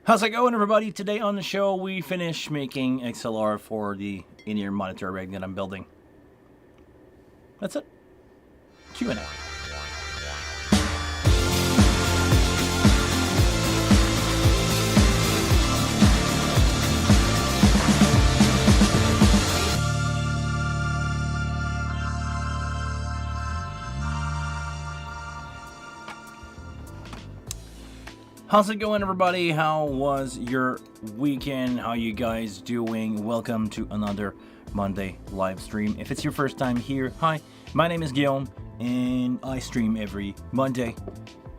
How's it going, everybody? Today on the show, we finish making XLR for the in-ear monitor rig that I'm building. That's it. Q&A. How's it going, everybody? How was your weekend? How you guys doing? Welcome to another Monday live stream. If it's your first time here, hi, my name is Guillaume, and I stream every Monday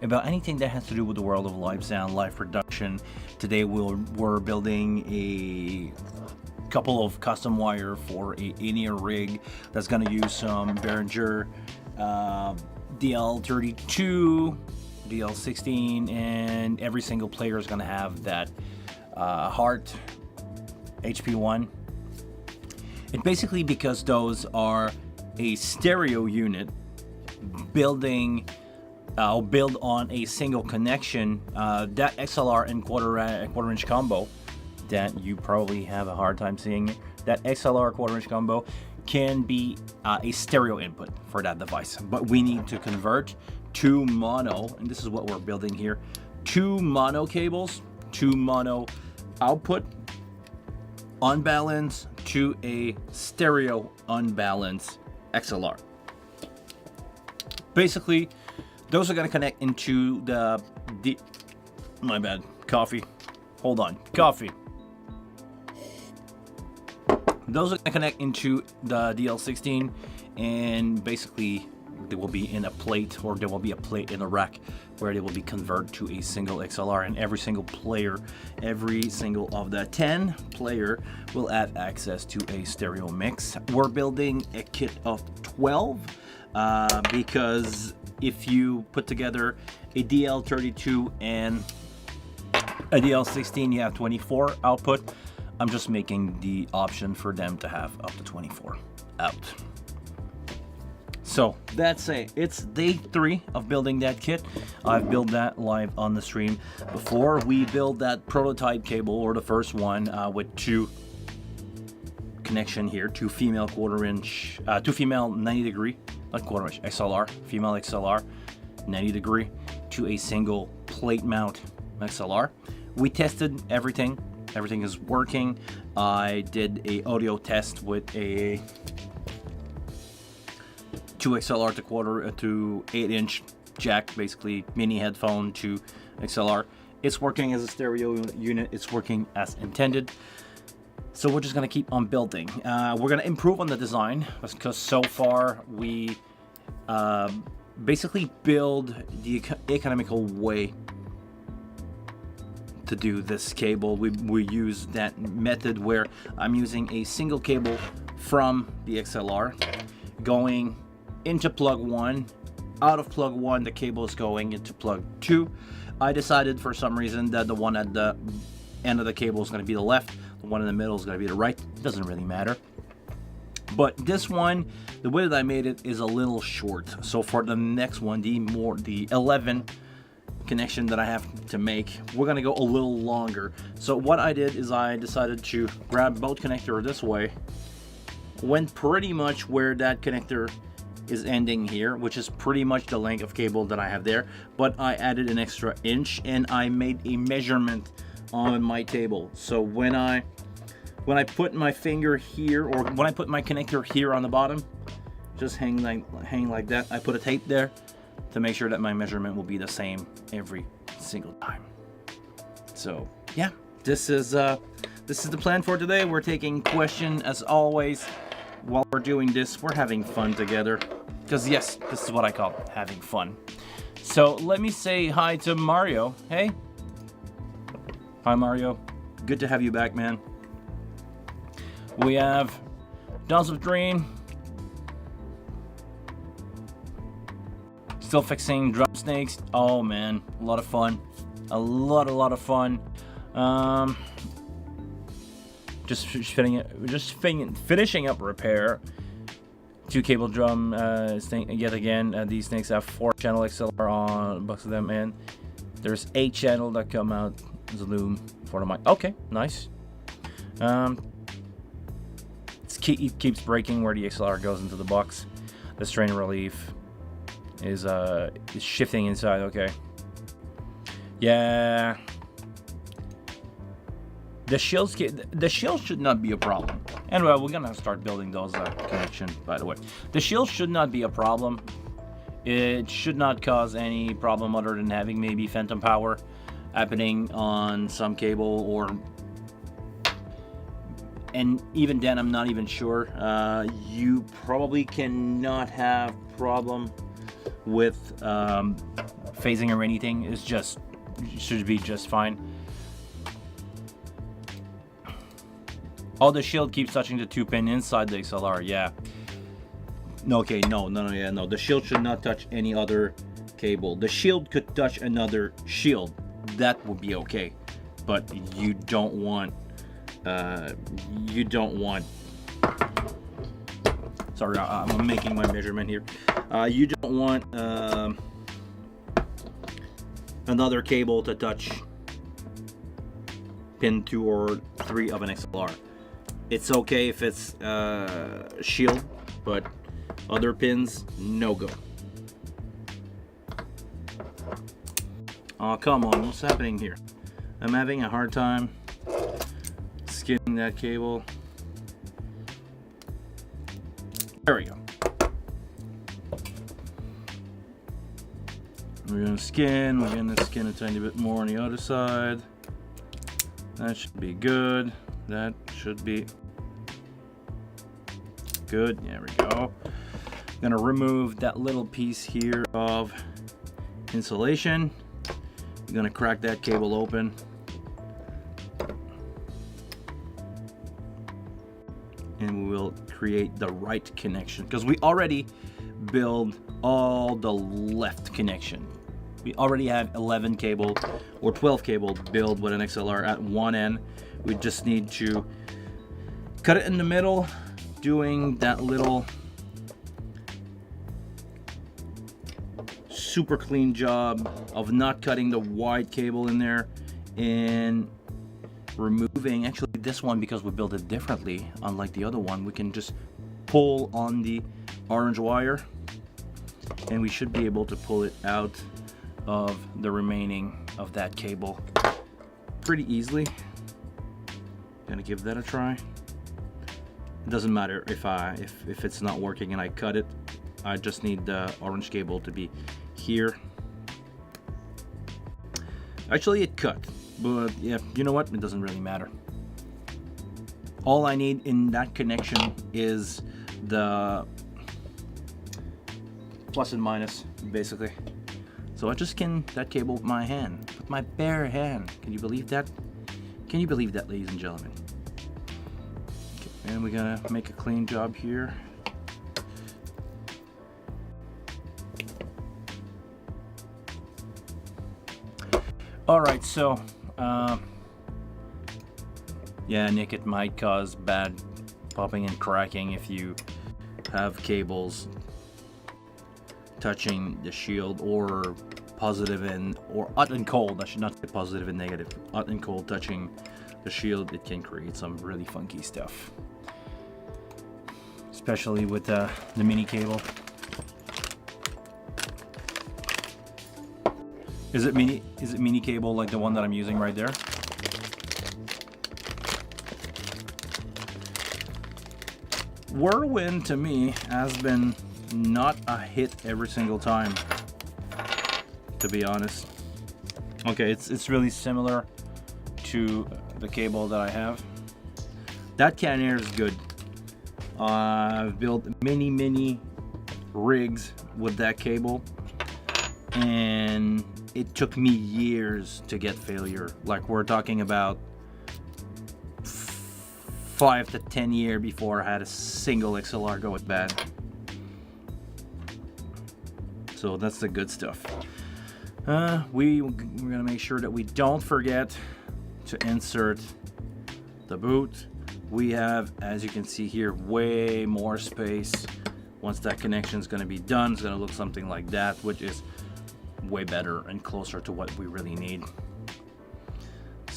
about anything that has to do with the world of live sound, live production. Today we're building a couple of custom wire for a in-ear rig that's going to use some Behringer DL32, DL16, and every single player is going to have that Hart HP1. It's basically because those are a stereo unit built on a single connection. That XLR and quarter inch combo that you probably have a hard time seeing it. That XLR quarter inch combo can be a stereo input for that device, but we need to convert two mono, and this is what we're building here, two mono cables, two mono output unbalanced to a stereo unbalanced XLR. Basically, those are going to connect into my bad, coffee. Hold on, coffee. Those are going to connect into the DL16, and basically they will be in a plate, or there will be a plate in a rack where they will be converted to a single XLR, and every single player, every single of the 10 player will have access to a stereo mix. We're building a kit of 12 because if you put together a DL32 and a DL16, you have 24 output. I'm just making the option for them to have up to 24 out. So that's it. It's day 3 of building that kit. I've built that live on the stream before. We build that prototype cable, or the first one, with two connection here, two female 90 degree, not quarter inch, XLR, female XLR, 90 degree to a single plate mount XLR. We tested everything. Everything is working. I did a audio test with a 2 XLR to 8-inch jack, basically mini headphone to XLR. It's working as a stereo unit. It's working as intended. So we're just gonna keep on building. We're gonna improve on the design because so far we basically build the economical way to do this cable. We use that method where I'm using a single cable from the XLR going into plug 1. Out of plug 1, the cable is going into plug 2. I decided for some reason that the one at the end of the cable is going to be the left, the one in the middle is going to be the right. It doesn't really matter. But this one, the way that I made it is a little short. So for the next one, the 11 connection that I have to make, we're going to go a little longer. So what I did is I decided to grab both connector this way, went pretty much where that connector is ending here, which is pretty much the length of cable that I have there, but I added an extra inch and I made a measurement on my table. So when I put my finger here, or when I put my connector here on the bottom, just hang like that, I put a tape there to make sure that my measurement will be the same every single time. So yeah, this is the plan for today. We're taking questions as always. While we're doing this, we're having fun together, because yes, this is what I call having fun. So let me say hi to Mario. Hey, hi Mario, good to have you back, man. We have Dawns of Dream, still fixing drum snakes. Oh man, a lot of fun, a lot of fun. Just finishing up repair. 2 cable drum yet again. These snakes have 4 channel XLR on both of them, and there's 8 channel that come out Zoom for the mic. Okay, nice. It keeps breaking where the XLR goes into the box. The strain relief is shifting inside. Okay. Yeah. The shield should not be a problem. Anyway, we're gonna start building those connections. By the way, the shield should not be a problem. It should not cause any problem other than having maybe phantom power happening on some cable, or, and even then I'm not even sure. You probably cannot have problem with phasing or anything. It should be just fine. Oh, the shield keeps touching the 2-pin inside the XLR. Yeah. Okay, no. The shield should not touch any other cable. The shield could touch another shield. That would be okay. But you don't want. Sorry, I'm making my measurement here. You don't want another cable to touch pin 2 or 3 of an XLR. It's okay if it's shield, but other pins, no go. Oh, come on, what's happening here? I'm having a hard time skinning that cable. There we go. We're gonna skin a tiny bit more on the other side. That should be good. That should be good. There we go. I'm gonna remove that little piece here of insulation. I'm gonna crack that cable open. And we will create the right connection, because we already build all the left connection. We already have 11 cable or 12 cable built with an XLR at one end. We just need to cut it in the middle, doing that little super clean job of not cutting the wide cable in there and removing, actually this one, because we built it differently, unlike the other one, we can just pull on the orange wire and we should be able to pull it out of the remaining of that cable pretty easily. Gonna give that a try. It doesn't matter if it's not working and I cut it. I just need the orange cable to be here. Actually, it cut, but yeah, you know what? It doesn't really matter. All I need in that connection is the plus and minus, basically. So I just skin that cable with my hand, with my bare hand. Can you believe that? Can you believe that, ladies and gentlemen? Okay, and we're gonna make a clean job here. All right, so yeah, Nick, it might cause bad popping and cracking if you have cables touching the shield, or positive and or hot and cold. I should not say positive and negative. Hot and cold touching the shield, it can create some really funky stuff, especially with the mini cable. Is it mini cable like the one that I'm using right there? Whirlwind to me has been not a hit every single time, to be honest. Okay, it's really similar to the cable that I have. That cannier is good. I've built many rigs with that cable, and it took me years to get failure. Like, we're talking about 5 to 10 years before I had a single XLR go bad. So that's the good stuff. We're gonna make sure that we don't forget to insert the boot. We have, as you can see here, way more space. Once that connection is gonna be done, it's gonna look something like that, which is way better and closer to what we really need.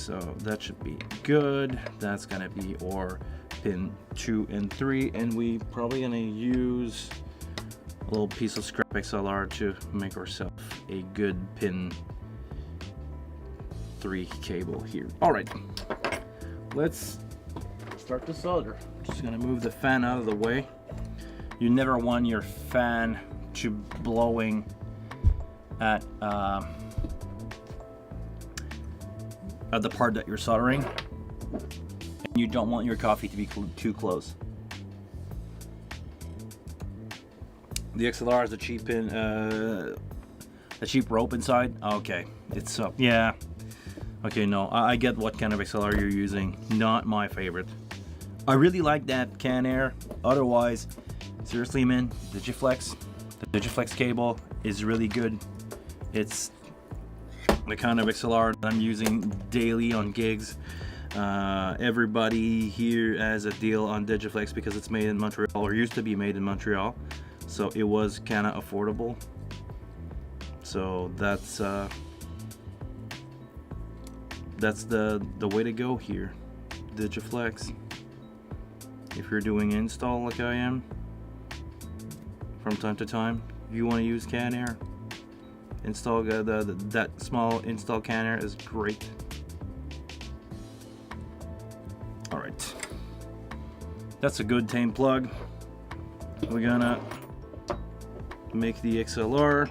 so that should be good. That's gonna be our pin 2 and 3, and we probably gonna use a little piece of scrap XLR to make ourselves a good pin 3 cable here. All right, let's start the solder. Just gonna move the fan out of the way. You never want your fan to blowing at the part that you're soldering, and you don't want your coffee to be too close. The XLR is a cheap pin, a cheap rope inside. Okay, it's yeah. Okay, no, I get what kind of XLR you're using. Not my favorite. I really like that Canair. Otherwise, seriously, man, the Digiflex cable is really good. It's the kind of XLR that I'm using daily on gigs. Everybody here has a deal on Digiflex because it's made in Montreal, or used to be made in Montreal, so it was kind of affordable. So that's the way to go here. Digiflex. If you're doing install like I am, from time to time, you want to use Canair. Install that small install Canair is great. All right, that's a good tame plug. We're gonna make the XLR.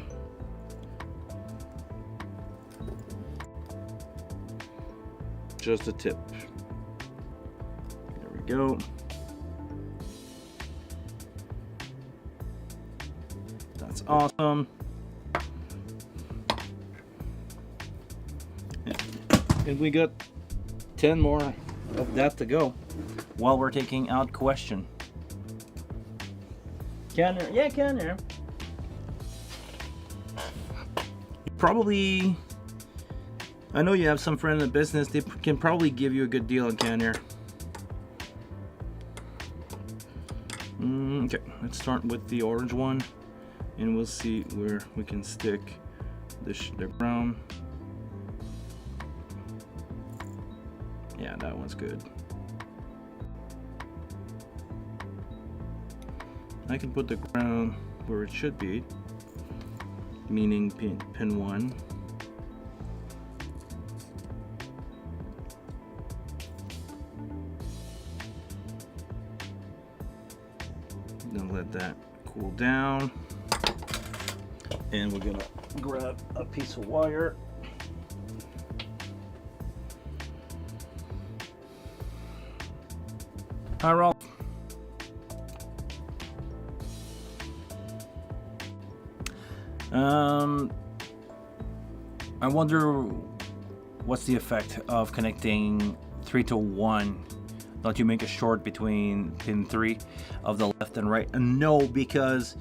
Just a tip. There we go. That's awesome. And we got 10 more of that to go while we're taking out question. Canair, yeah, Canair. Probably, I know you have some friend in the business, they can probably give you a good deal on Canair. Okay, let's start with the orange one, and we'll see where we can stick the brown. Yeah, that one's good. I can put the ground where it should be, meaning pin 1. Gonna let that cool down, and we're gonna grab a piece of wire. Hi, Rolf. I wonder what's the effect of connecting 3 to 1. Don't you make a short between pin 3 of the left and right? No, because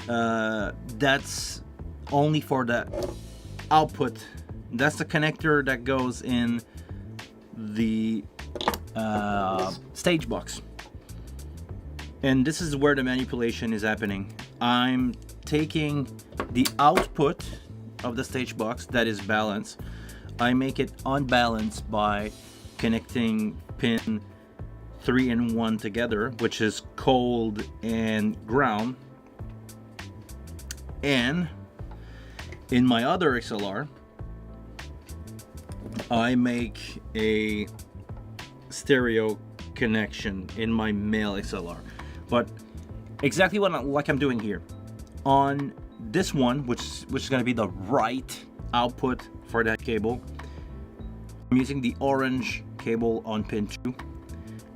that's only for the output. That's the connector that goes in the stage box, and this is where the manipulation is happening. I'm taking the output of the stage box that is balanced. I make it unbalanced by connecting pin 3 and 1 together, which is cold and ground. And in my other XLR, I make a stereo connection in my male XLR. But exactly like I'm doing here on this one, which is going to be the right output for that cable, I'm using the orange cable on pin 2.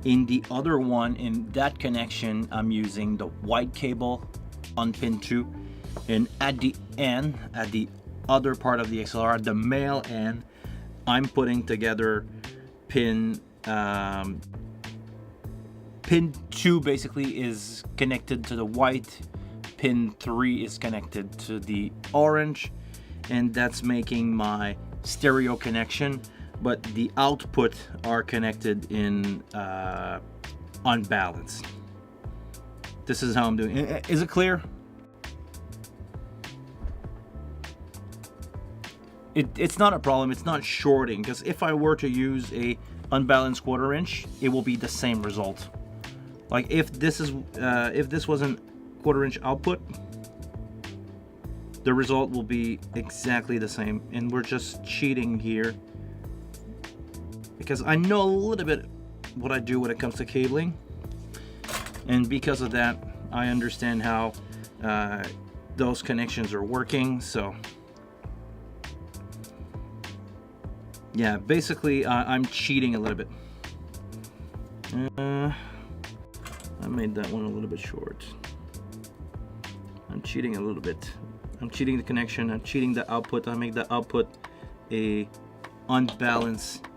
In the other one, in that connection, I'm using the white cable on pin 2. And at the end, at the other part of the XLR, the male end, I'm putting together pin 2 basically is connected to the white, pin 3 is connected to the orange, and that's making my stereo connection, but the output are connected in unbalanced. This is how I'm doing. Is it clear? it's not a problem. It's not shorting, because if I were to use a unbalanced 1/4 inch, it will be the same result. Like if this was an 1/4 inch output, the result will be exactly the same. And we're just cheating here because I know a little bit what I do when it comes to cabling, and because of that, I understand how those connections are working. So yeah, basically I'm cheating a little bit. I made that one a little bit short. I'm cheating a little bit. I'm cheating the connection. I'm cheating the output. I make the output a unbalanced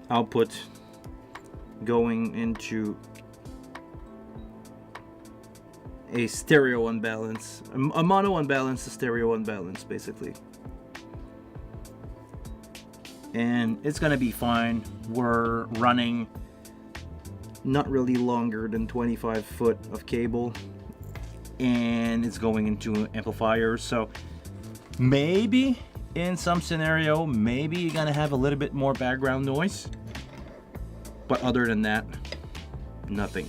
output going into a stereo unbalance, a mono unbalance, a stereo unbalance, basically. And it's gonna be fine. We're running not really longer than 25 foot of cable, and it's going into amplifiers. So maybe in some scenario, maybe you're gonna have a little bit more background noise, but other than that, nothing.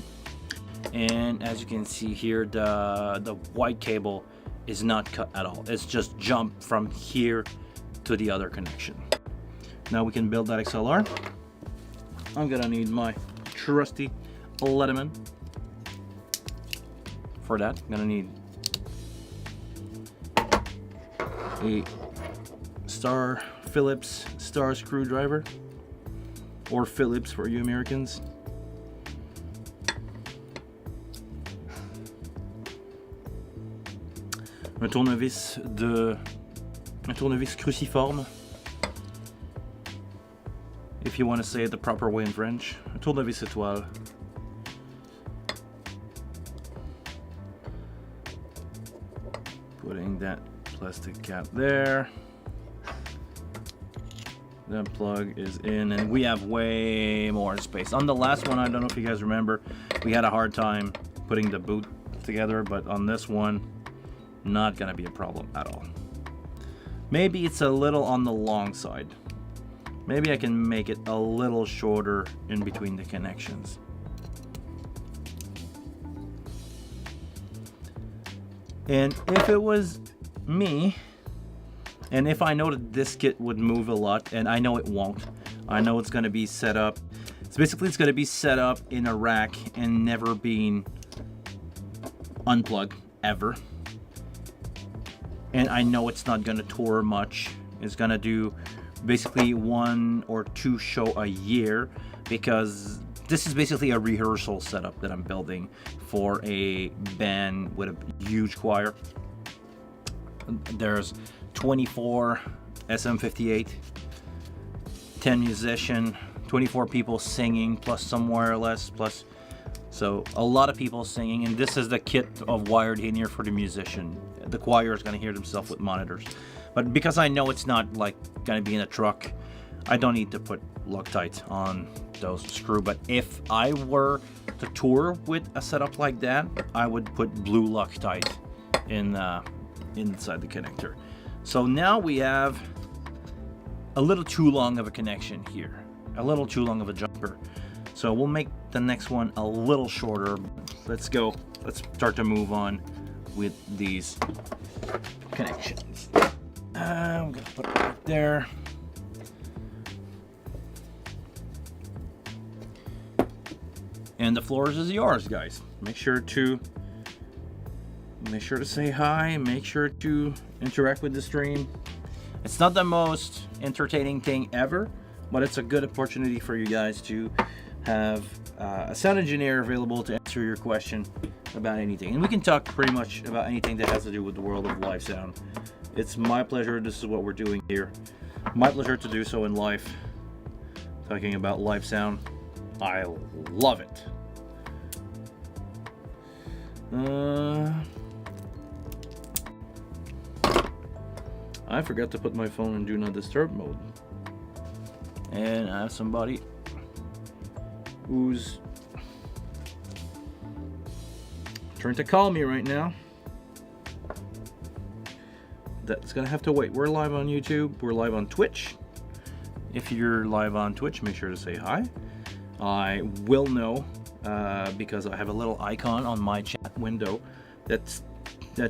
And as you can see here, the white cable is not cut at all. It's just jumped from here to the other connection. Now we can build that XLR. I'm gonna need my trusty Leatherman. For that, I'm gonna need a Phillips star screwdriver, or Phillips for you Americans. Un tournevis cruciforme, if you want to say it the proper way in French. Un tournevis étoile. Putting that plastic cap there. That plug is in, and we have way more space. On the last one, I don't know if you guys remember, we had a hard time putting the boot together, but on this one, not gonna be a problem at all. Maybe it's a little on the long side. Maybe I can make it a little shorter in between the connections. And if it was me, and if I know that this kit would move a lot, and I know it won't, I know it's gonna be set up, it's gonna be set up in a rack and never being unplugged ever. And I know it's not gonna tour much. It's gonna do basically 1 or 2 shows a year, because this is basically a rehearsal setup that I'm building for a band with a huge choir. There's 24 SM58, 10 musicians, 24 people singing, plus some wireless, plus, so a lot of people singing. And this is the kit of wired in here for the musician. The choir is going to hear themselves with monitors. But because I know it's not like going to be in a truck, I don't need to put Loctite on those screw. But if I were to tour with a setup like that, I would put blue Loctite in inside the connector. So now we have a little too long of a connection here, a little too long of a jumper. So we'll make the next one a little shorter. Let's go. Let's start to move on with these connections. I'm gonna put it right there. And the floor is yours, guys. Make sure to say hi. Make sure to interact with the stream. It's not the most entertaining thing ever, but it's a good opportunity for you guys to have a sound engineer available to answer your question about anything. And we can talk pretty much about anything that has to do with the world of live sound. It's my pleasure. This is what we're doing here. My pleasure to do so in life. Talking about live sound. I love it. I forgot to put my phone in do not disturb mode. And I have somebody who's trying to call me right now. that's gonna have to wait. We're live on YouTube, we're live on Twitch. If you're live on Twitch, make sure to say hi. I will know because I have a little icon on my chat window that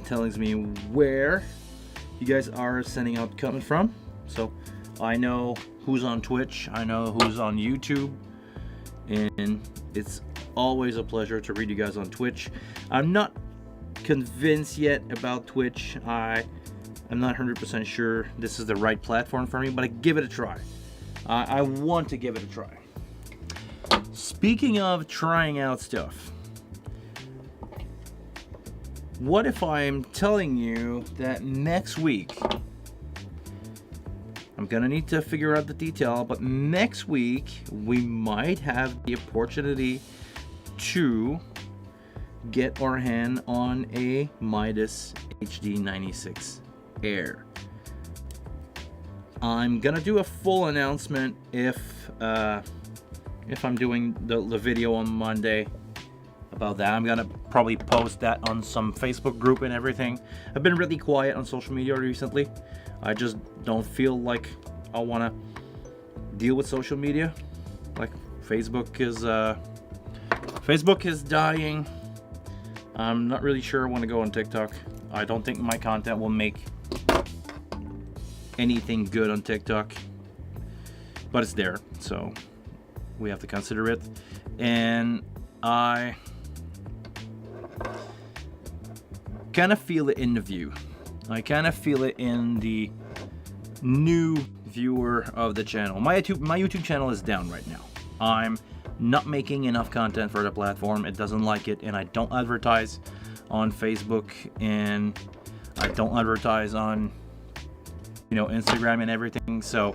tells me where you guys are sending out coming from. So I know who's on Twitch, I know who's on YouTube, and it's always a pleasure to read you guys on Twitch. I'm not convinced yet about Twitch. I'm not 100% sure this is the right platform for me, but I give it a try. I want to give it a try. Speaking of trying out stuff, what if I'm telling you that next week, I'm gonna need to figure out the detail, but next week we might have the opportunity to get our hand on a Midas HD96 Air. I'm gonna do a full announcement if I'm doing the video on Monday about that. I'm gonna probably post that on some Facebook group and everything. I've been really quiet on social media recently. I just don't feel like I want to deal with social media. Like Facebook is dying. I'm not really sure I want to go on TikTok. I don't think my content will make anything good on TikTok, but it's there, so we have to consider it. And I kind of feel it in the view. I kind of feel it in the new viewer of the channel. My YouTube channel is down right now. I'm not making enough content for the platform. It doesn't like it, and I don't advertise on Facebook, and I don't advertise on, Instagram and everything. So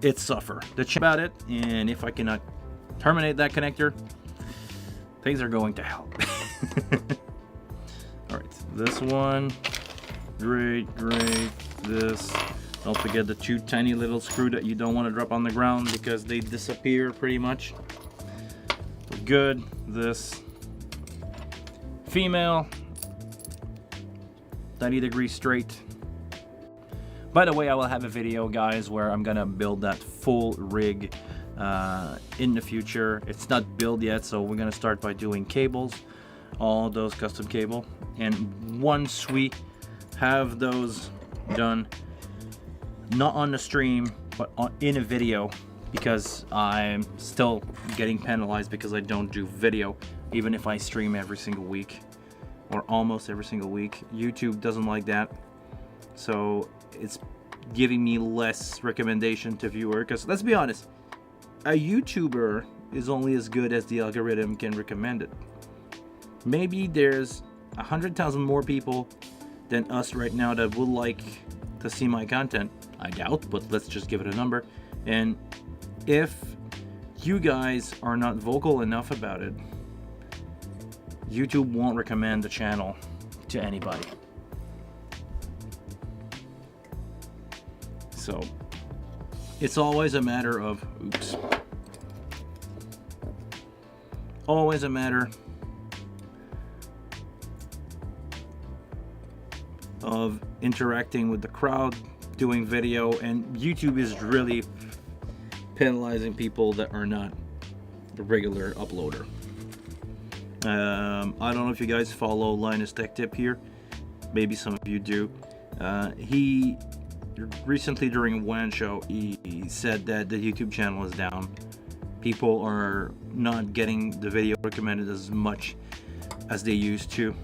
it's suffer. The chat about it, and if I cannot terminate that connector, things are going to hell. All right, this one, great. This. Don't forget the two tiny little screw that you don't want to drop on the ground because they disappear pretty much. Good. This female 90 degrees straight. By the way, I will have a video, guys, where I'm gonna build that full rig in the future. It's not built yet, so we're gonna start by doing cables, all those custom cable, and once we have those done, not on the stream, but in a video, because I'm still getting penalized because I don't do video, even if I stream every single week, or almost every single week. YouTube doesn't like that, so it's giving me less recommendation to viewer, because let's be honest, a YouTuber is only as good as the algorithm can recommend it. Maybe there's 100,000 more people than us right now that would like to see my content. I doubt, but let's just give it a number. And if you guys are not vocal enough about it, YouTube won't recommend the channel to anybody. So it's always a matter of, always a matter of interacting with the crowd, doing video, and YouTube is really penalizing people that are not the regular uploader. I don't know if you guys follow Linus Tech Tip here. Maybe some of you do. He recently during one show he said that the YouTube channel is down. People are not getting the video recommended as much as they used to.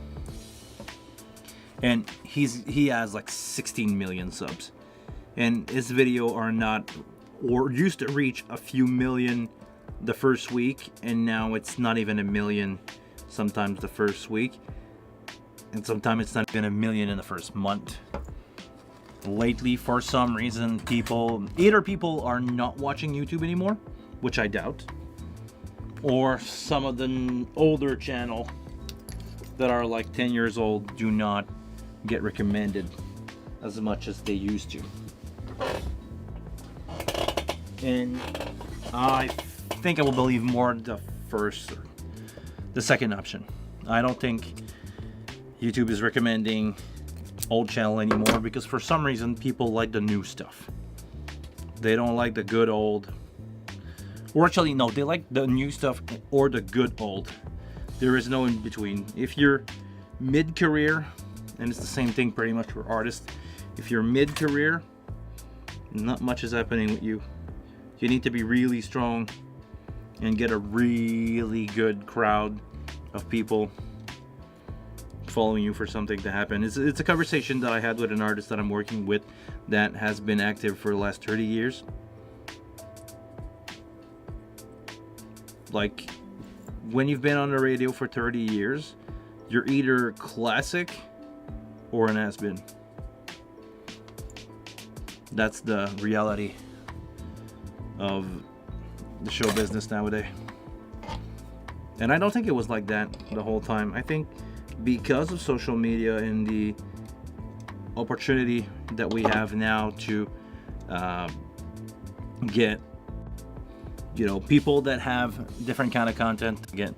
And he has like 16 million subs, and his video are not, or used to reach a few million the first week, and now it's not even a million sometimes the first week, and sometimes it's not even a million in the first month. Lately, for some reason, people are not watching YouTube anymore, which I doubt, or some of the older channel that are like 10 years old do not get recommended as much as they used to. And I think I will believe more the second option. I don't think YouTube is recommending old channel anymore, because for some reason people like the new stuff. They don't like the good old, or actually no, they like the new stuff or the good old. There is no in between. If you're mid-career, and it's the same thing pretty much for artists, if you're mid-career, not much is happening with you. You need to be really strong and get a really good crowd of people following you for something to happen. It's a conversation that I had with an artist that I'm working with that has been active for the last 30 years. Like, when you've been on the radio for 30 years, you're either classic or an has-been. That's the reality of the show business nowadays. And I don't think it was like that the whole time. I think because of social media and the opportunity that we have now to get, you know, people that have different kind of content to get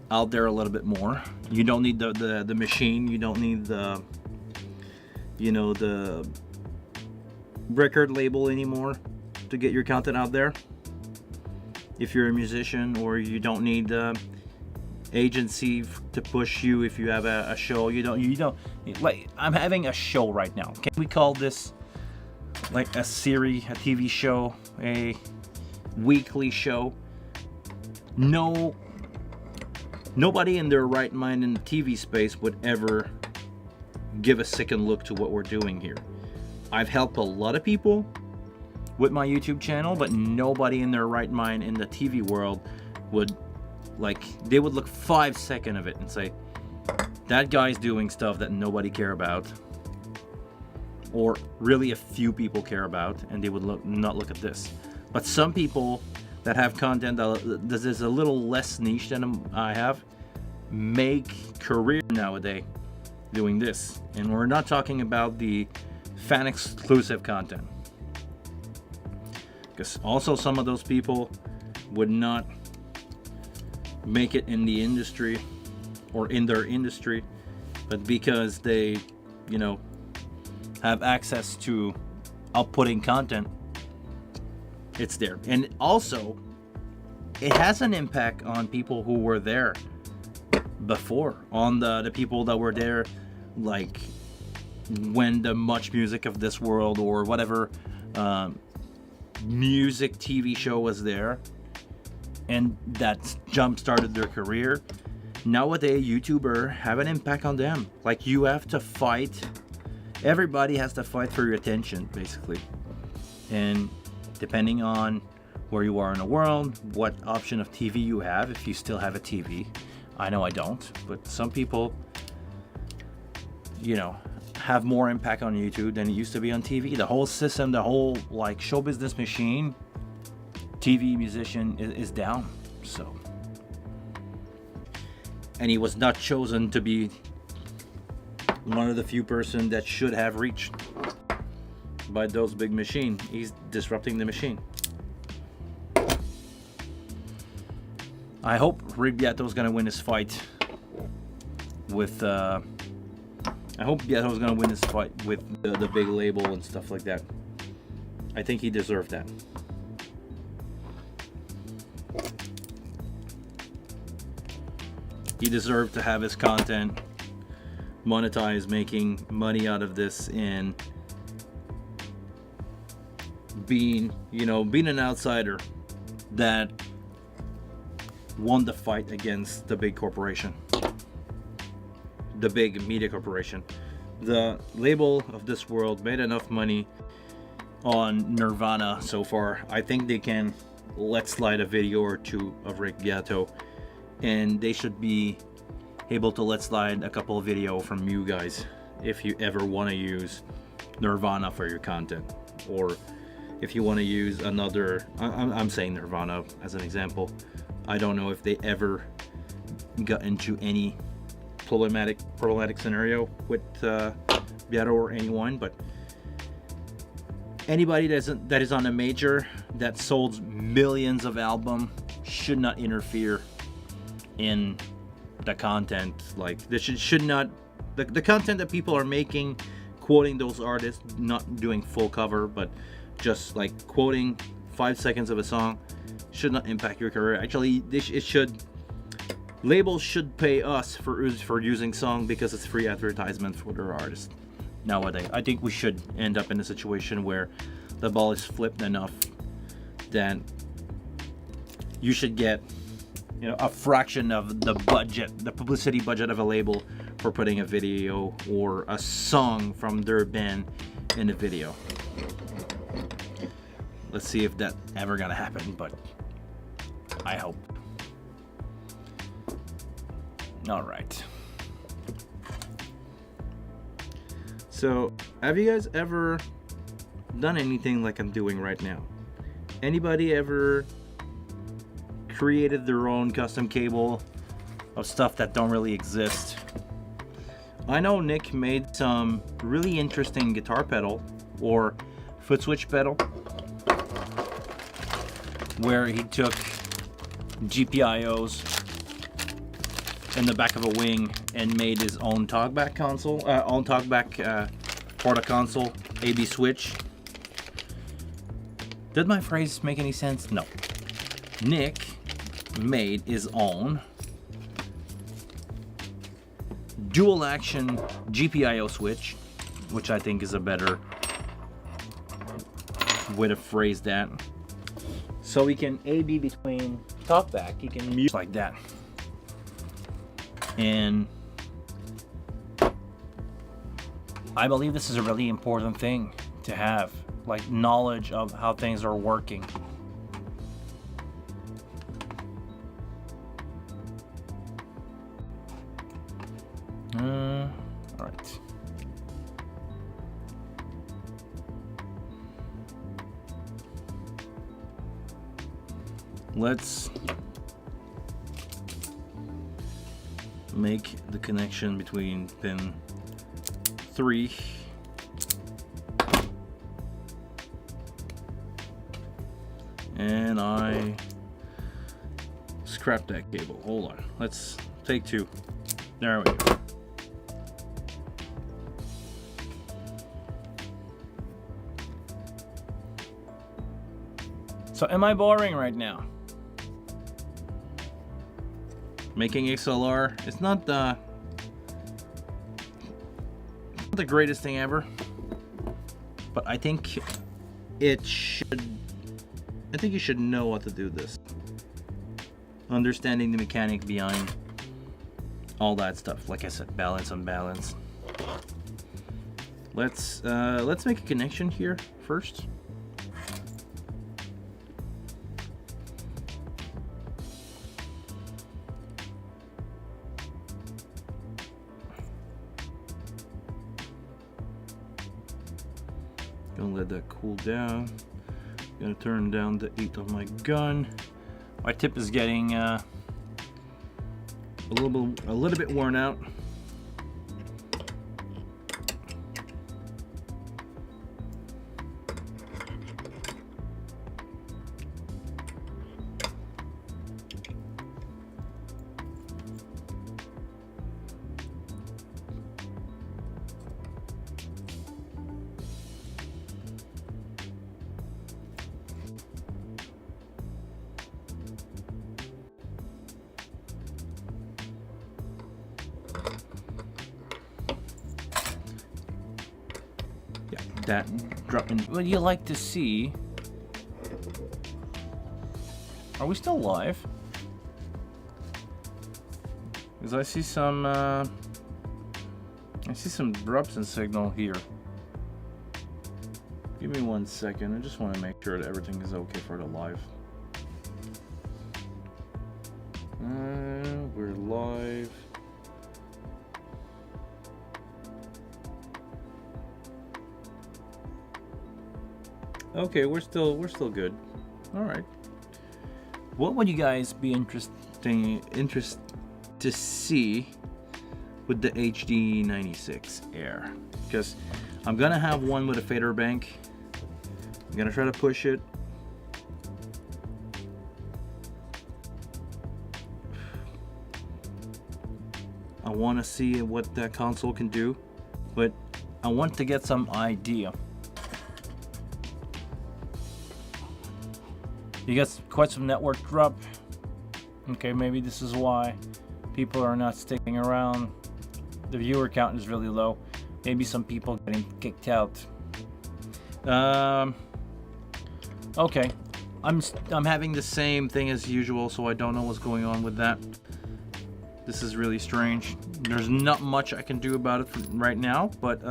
out there a little bit more. You don't need the machine. You don't need the, you know, the record label anymore to get your content out there. If you're a musician, or you don't need the agency to push you if you have a show. You don't like, I'm having a show right now. Can we call this like a series, a TV show, a weekly show? No, nobody in their right mind in the TV space would ever give a second look to what we're doing here. I've helped a lot of people with my YouTube channel, but nobody in their right mind in the TV world would, like, they would look 5 seconds of it and say, that guy's doing stuff that nobody care about, or really a few people care about, and they would not look at this. But some people that have content that is a little less niche than I have make career nowadays doing this. And we're not talking about the fan exclusive content, because also some of those people would not make it in the industry or in their industry, but because they, you know, have access to outputting content, it's there. And also, it has an impact on people who were there before, on the people that were there, like when the Much Music of this world or whatever music TV show was there, and that jump started their career. Nowadays, YouTuber have an impact on them. Like, you have to fight. Everybody has to fight for your attention, basically. And depending on where you are in the world, what option of TV you have, if you still have a TV. I know I don't, but some people, you know, have more impact on YouTube than it used to be on TV. The whole system, the whole, like, show business machine, TV musician is down. So, and he was not chosen to be one of the few person that should have reached by those big machine. He's disrupting the machine. I hope Rick Beato's gonna win his fight with I hope Beato's gonna win his fight with the big label and stuff like that. I think he deserved that. He deserved to have his content monetized, making money out of this, and being, you know, being an outsider that won the fight against the big corporation, the big media corporation. The label of this world made enough money on Nirvana so far. I think they can let slide a video or two of Rick Beato, and they should be able to let slide a couple of video from you guys if you ever want to use Nirvana for your content, or if you want to use another, I'm saying Nirvana as an example. I don't know if they ever got into any problematic scenario with Beato or anyone, but anybody that is on a major that sold millions of albums should not interfere in the content. Like, this should not the content that people are making, quoting those artists, not doing full cover, but just like quoting 5 seconds of a song, should not impact your career. Actually, it should. Labels should pay us for using song because it's free advertisement for their artists. Nowadays, I think we should end up in a situation where the ball is flipped enough that you should get, you know, a fraction of the budget, the publicity budget of a label for putting a video or a song from their band in a video. Let's see if that ever gonna happen, but I hope. All right. So, have you guys ever done anything like I'm doing right now? Anybody ever created their own custom cable of stuff that don't really exist? I know Nick made some really interesting guitar pedal or foot switch pedal where he took GPIOs in the back of a wing and made his own talkback console, porta console, AB switch. Did my phrase make any sense? No. Nick made his own dual action GPIO switch, which I think is a better way to phrase that. So he can AB between talkback, he can mute like that. And I believe this is a really important thing to have, like knowledge of how things are working. All right. Let's make the connection between pin 3 and I scrap that cable. Hold on, let's take 2. There we go. So am I boring right now? Making XLR, it's not the greatest thing ever, but I think you should know what to do this. Understanding the mechanic behind all that stuff. Like I said, balance, unbalance. Let's make a connection here first. Gonna let that cool down. Gonna turn down the 8 of my gun. My tip is getting a little bit worn out. That dropping. Would you like to see? Are we still live? Because I see some drops in signal here. Give me 1 second. I just want to make sure that everything is okay for the live. We're live. Okay, we're still good. All right. What would you guys be interested to see with the HD96 Air? Because I'm gonna have one with a fader bank. I'm gonna try to push it. I want to see what that console can do, but I want to get some idea. You got quite some network drop. Okay, maybe this is why people are not sticking around. The viewer count is really low. Maybe some people getting kicked out. Okay, I'm having the same thing as usual, so I don't know what's going on with that. This is really strange. There's not much I can do about it right now, but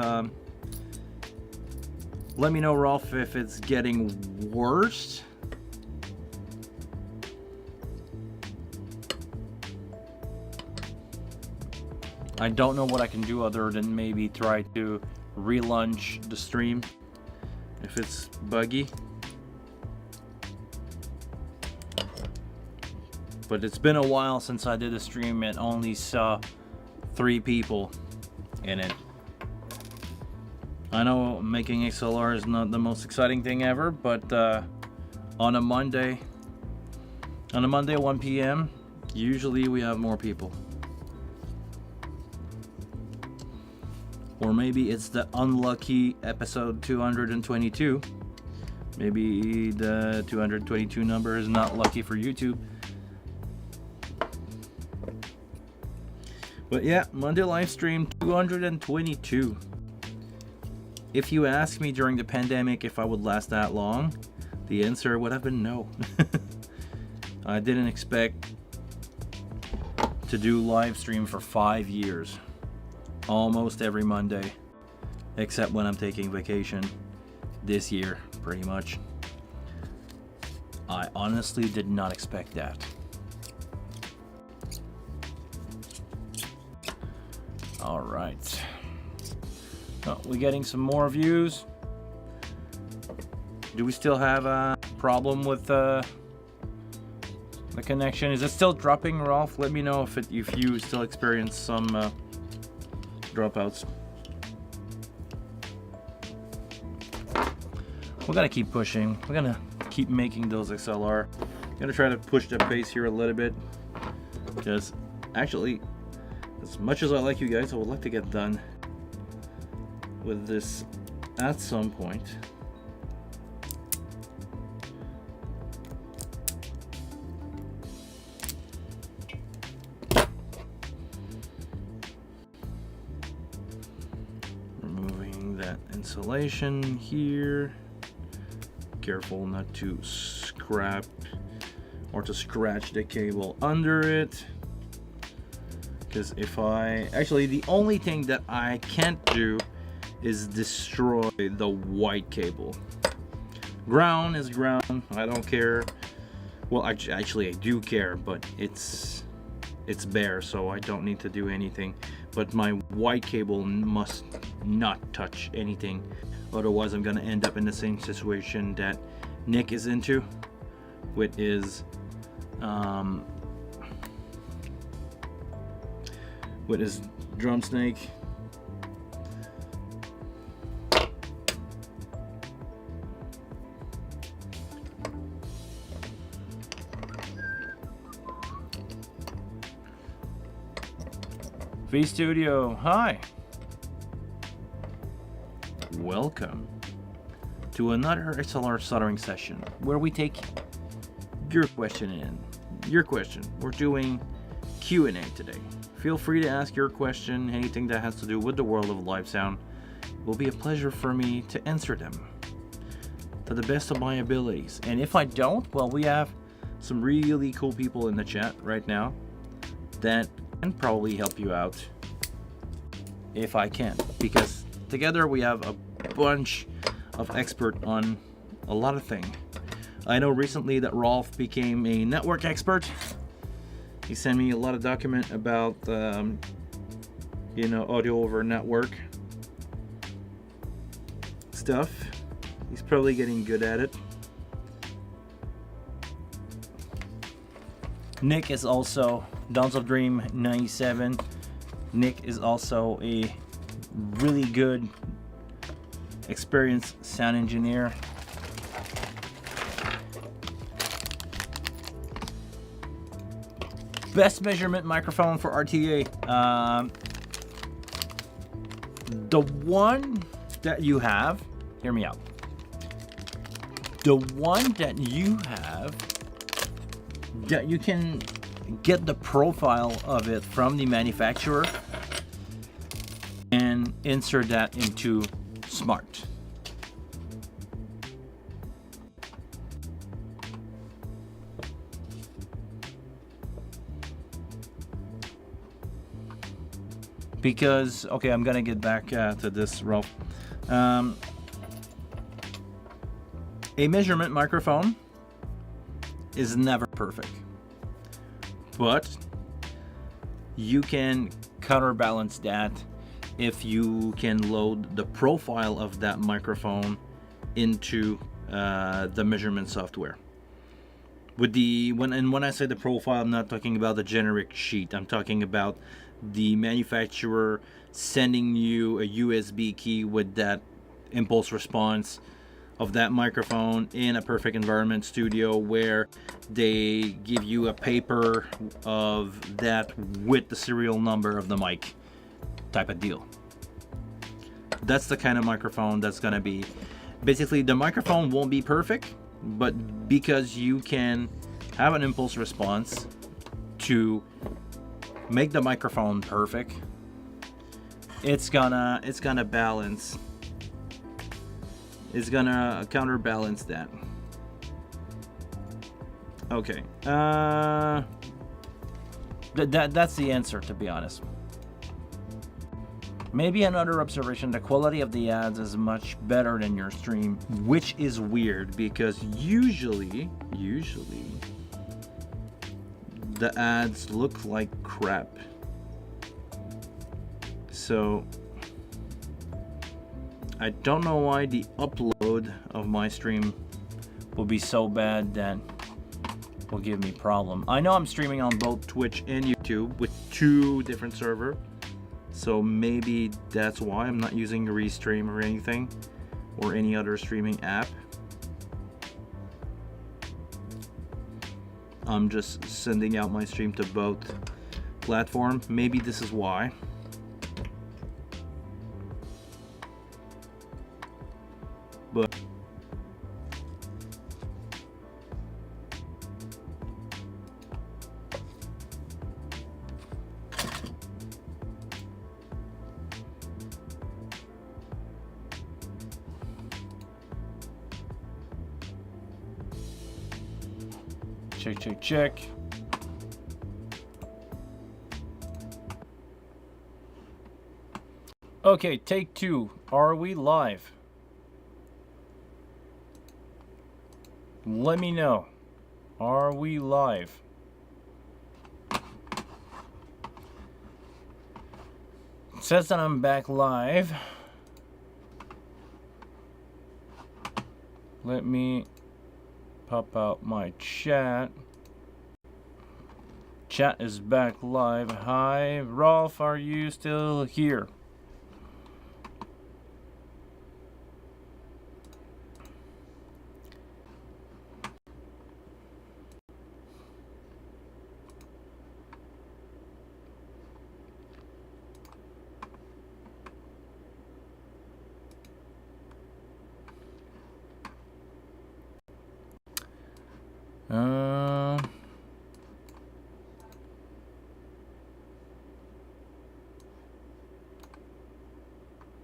let me know, Rolf, if it's getting worse. I don't know what I can do other than maybe try to relaunch the stream if it's buggy. But it's been a while since I did a stream and only saw 3 people in it. I know making XLR is not the most exciting thing ever, but on a Monday 1 p.m. usually we have more people. Or maybe it's the unlucky episode 222. Maybe the 222 number is not lucky for YouTube. But yeah, Monday live stream 222. If you asked me during the pandemic if I would last that long, the answer would have been no. I didn't expect to do live stream for 5 years. Almost every Monday, except when I'm taking vacation this year, pretty much. I honestly did not expect that. All right. Oh, we're getting some more views. Do we still have a problem with the connection? Is it still dropping, Rolf? Let me know if you still experience some dropouts. We're gonna keep pushing. We're gonna keep making those XLR. I'm gonna try to push the pace here a little bit, because actually, as much as I like you guys, I would like to get done with this at some point. Insulation here. Careful not to scrap or to scratch the cable under it, because if actually the only thing that I can't do is destroy the white cable. Ground is ground. I don't care. Well, actually I do care, but it's bare, so I don't need to do anything. But my white cable must not touch anything, otherwise I'm gonna end up in the same situation that Nick is into, which is drum snake. V Studio, hi. Welcome to another XLR soldering session where we take your question in. Your question. We're doing Q&A today. Feel free to ask your question, anything that has to do with the world of live sound. It will be a pleasure for me to answer them to the best of my abilities. And if I don't, well, we have some really cool people in the chat right now that can probably help you out if I can, because together we have a bunch of expert on a lot of things. I know recently that Rolf became a network expert. He sent me a lot of document about audio over network stuff. He's probably getting good at it. Nick is also Dawns of Dream 97. Nick is also a really good experienced sound engineer. Best measurement microphone for RTA. The one that you have, hear me out. The one that you have, that you can get the profile of it from the manufacturer and insert that into Smart. Because, okay, I'm gonna get back to this, Ralph. A measurement microphone is never perfect, but you can counterbalance that if you can load the profile of that microphone into the measurement software. With the when I say the profile, I'm not talking about the generic sheet. I'm talking about the manufacturer sending you a USB key with that impulse response of that microphone in a perfect environment studio, where they give you a paper of that with the serial number of the mic type of deal. That's the kind of microphone that's gonna be, basically the microphone won't be perfect, but because you can have an impulse response to make the microphone perfect, it's gonna balance, it's gonna counterbalance that. Okay, that's the answer, to be honest. Maybe another observation, the quality of the ads is much better than your stream, which is weird because usually the ads look like crap. So I don't know why the upload of my stream will be so bad that will give me problem. I know I'm streaming on both Twitch and YouTube with 2 different servers, so maybe that's why I'm not using Restream or anything, or any other streaming app. I'm just sending out my stream to both platforms. Maybe this is why. But check. Okay, take 2. Are we live? Let me know. Are we live? It says that I'm back live. Let me pop out my chat. Chat is back live. Hi, Rolf, are you still here?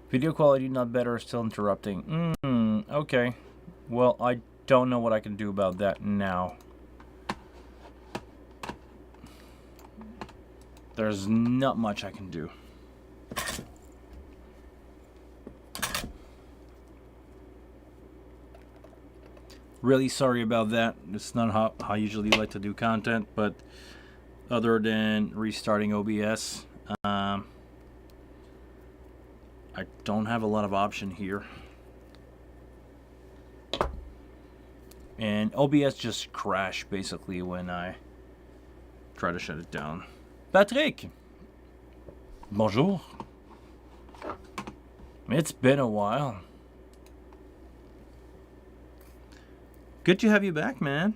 Video quality not better, still interrupting. Okay. Well, I don't know what I can do about that now. There's not much I can do. Really sorry about that. It's not how I usually like to do content, but other than restarting OBS, I don't have a lot of option here. And OBS just crashed basically when I try to shut it down. Patrick! Bonjour. It's been a while. Good to have you back, man.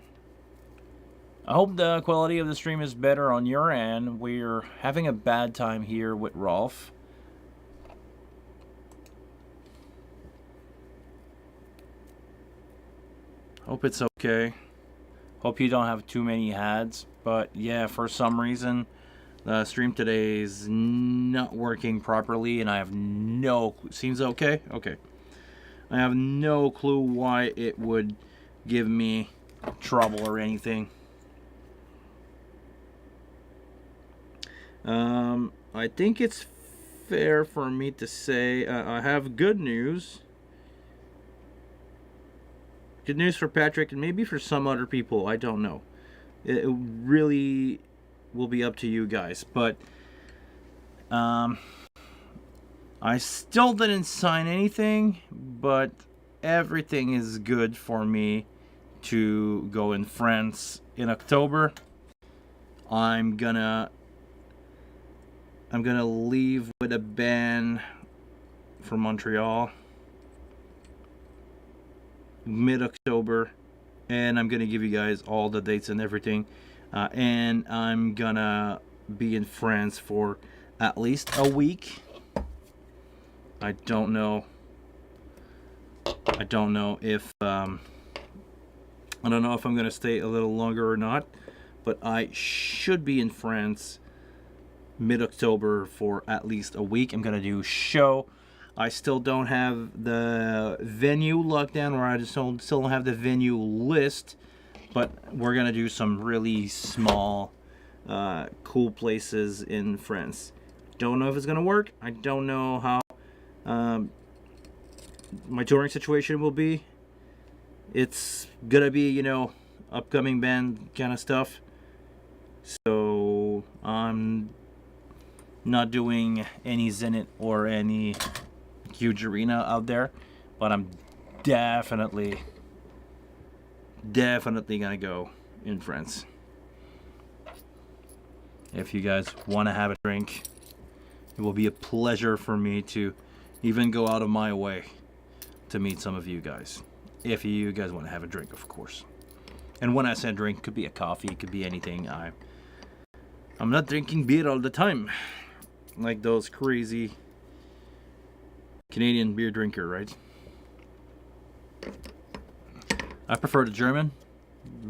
I hope the quality of the stream is better on your end. We're having a bad time here with Rolf. Hope it's okay. Hope you don't have too many ads. But yeah, for some reason, the stream today is not working properly, and I have no clue. Seems okay? Okay. I have no clue why it would give me trouble or anything. I think it's fair for me to say I have good news. Good news for Patrick and maybe for some other people. I don't know. It really will be up to you guys. But I still didn't sign anything, but everything is good for me to go in France in October. I'm gonna leave with a band from Montreal mid-October, and I'm gonna give you guys all the dates and everything, and I'm gonna be in France for at least a week. I don't know if I'm gonna stay a little longer or not, but I should be in France mid-October for at least a week. I'm gonna do a show. I still don't have the venue locked down, or I just still don't have the venue list, but we're gonna do some really small, cool places in France. Don't know if it's gonna work. I don't know how my touring situation will be. It's gonna be, upcoming band kind of stuff. So I'm not doing any Zenit or any huge arena out there, but I'm definitely gonna go in France. If you guys want to have a drink, it will be a pleasure for me to even go out of my way to meet some of you guys. If you guys want to have a drink, of course. And when I say drink, it could be a coffee, it could be anything. I'm not drinking beer all the time, like those crazy Canadian beer drinker, right? I prefer the German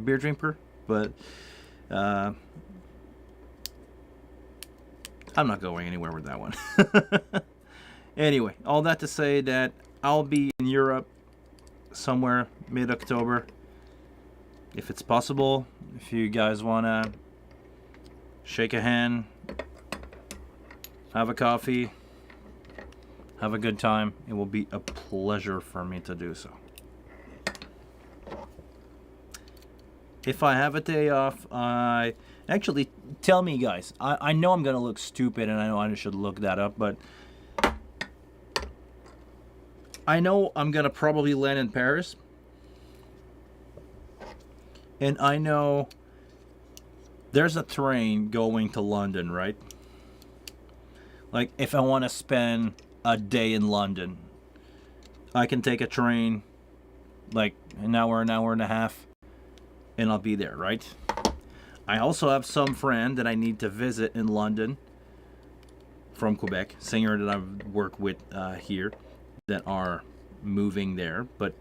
beer drinker, but I'm not going anywhere with that one. Anyway, all that to say that I'll be in Europe somewhere mid-October, if it's possible. If you guys want to shake a hand, have a coffee, have a good time, it will be a pleasure for me to do so. If I have a day off, actually, tell me, guys. I know I'm going to look stupid, and I know I should look that up, but I know I'm going to probably land in Paris. And I know there's a train going to London, right? Like, if I want to spend a day in London, I can take a train, like an hour and a half, and I'll be there, right? I also have some friend that I need to visit in London from Quebec, singer that I work with here, that are moving there. But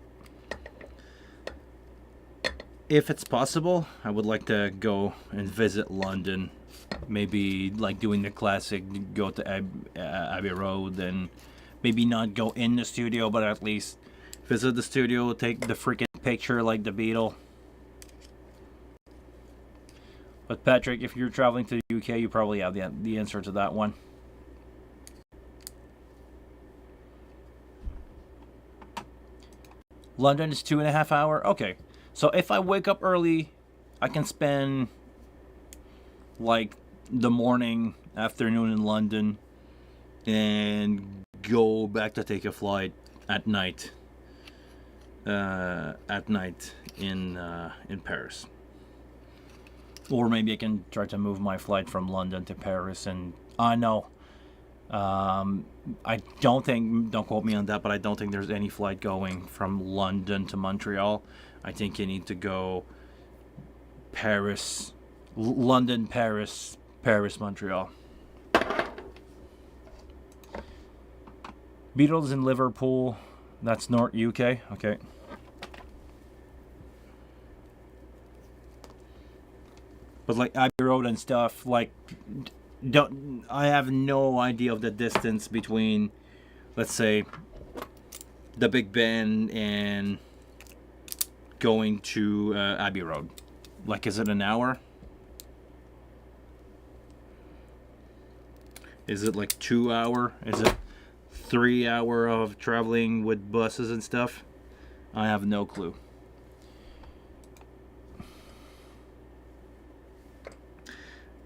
if it's possible, I would like to go and visit London. Maybe like doing the classic, go to Abbey Road, and maybe not go in the studio, but at least visit the studio, take the freaking picture like the Beatle. But Patrick, if you're traveling to the UK, you probably have the answer to that one. London is 2.5 hours. Okay, so if I wake up early, I can spend like the morning, afternoon in London, and go back to take a flight at night. In Paris. Or maybe I can try to move my flight from London to Paris. And I know, I don't think, don't quote me on that, but I don't think there's any flight going from London to Montreal. I think you need to go Paris, London, Paris, Paris, Montreal. Beatles in Liverpool. That's North UK. Okay. But like Abbey Road and stuff, like, I have no idea of the distance between, let's say, the Big Ben and going to Abbey Road. Like, is it an hour? Is it like 2 hour? Is it 3 hour of traveling with buses and stuff? I have no clue.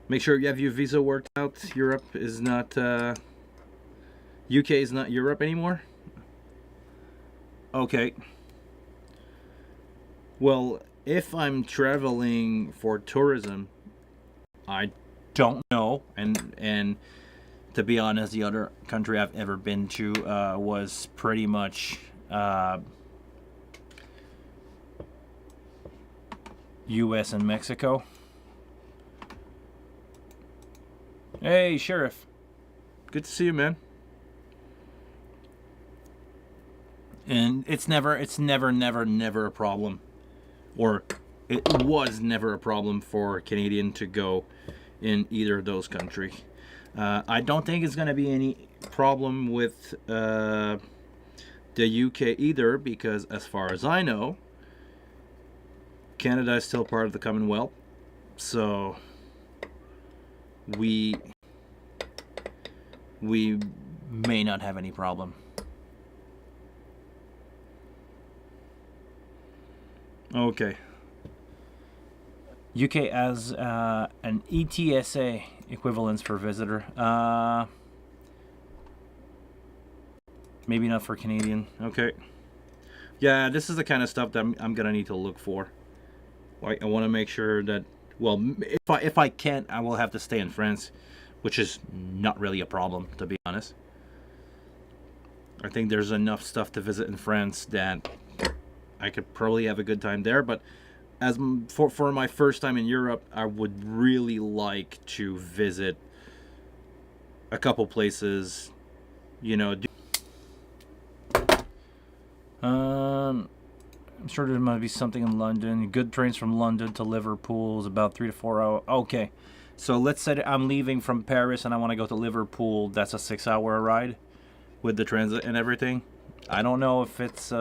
Make sure you have your visa worked out. Europe is not UK is not Europe anymore. Okay. Well, if I'm traveling for tourism, I don't know, and to be honest, the other country I've ever been to was pretty much US and Mexico. Hey, Sheriff. Good to see you, man. And it's never a problem. Or it was never a problem for a Canadian to go in either of those countries. I don't think it's going to be any problem with the UK either, because as far as I know, Canada is still part of the Commonwealth. So we may not have any problem. Okay. UK as an ETSA equivalence for visitor. Maybe not for Canadian. Okay. Yeah, this is the kind of stuff that I'm gonna need to look for. I want to make sure that, well, if I can't, I will have to stay in France, which is not really a problem, to be honest. I think there's enough stuff to visit in France that I could probably have a good time there. But as for my first time in Europe, I would really like to visit a couple places, you know. I'm sure there might be something in London. Good trains from London to Liverpool is about 3 to 4 hours. Okay, so let's say I'm leaving from Paris and I want to go to Liverpool. That's a 6-hour ride with the transit and everything. I don't know if it's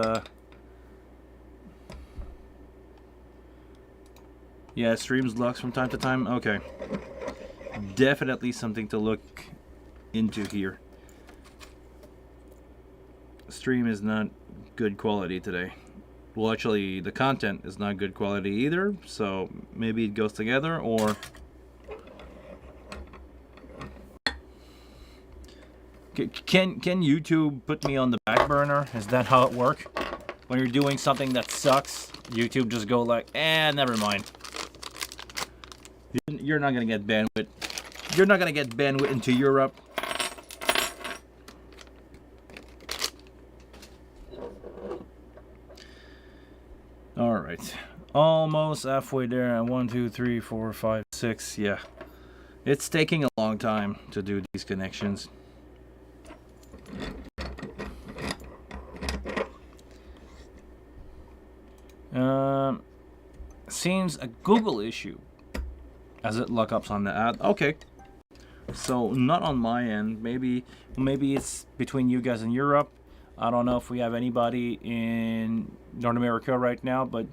yeah, streams locks from time to time. Okay, definitely something to look into here. Stream is not good quality today. Well, actually, the content is not good quality either, so maybe it goes together, or can YouTube put me on the back burner? Is that how it works? When you're doing something that sucks, YouTube just go like, never mind. You're not gonna get bandwidth. You're not gonna get bandwidth into Europe. All right, almost halfway there. 1, 2, 3, 4, 5, 6. Yeah, it's taking a long time to do these connections. Seems a Google issue as it lookups on the ad. Okay, so not on my end. Maybe it's between you guys in Europe. I don't know if we have anybody in North America right now, but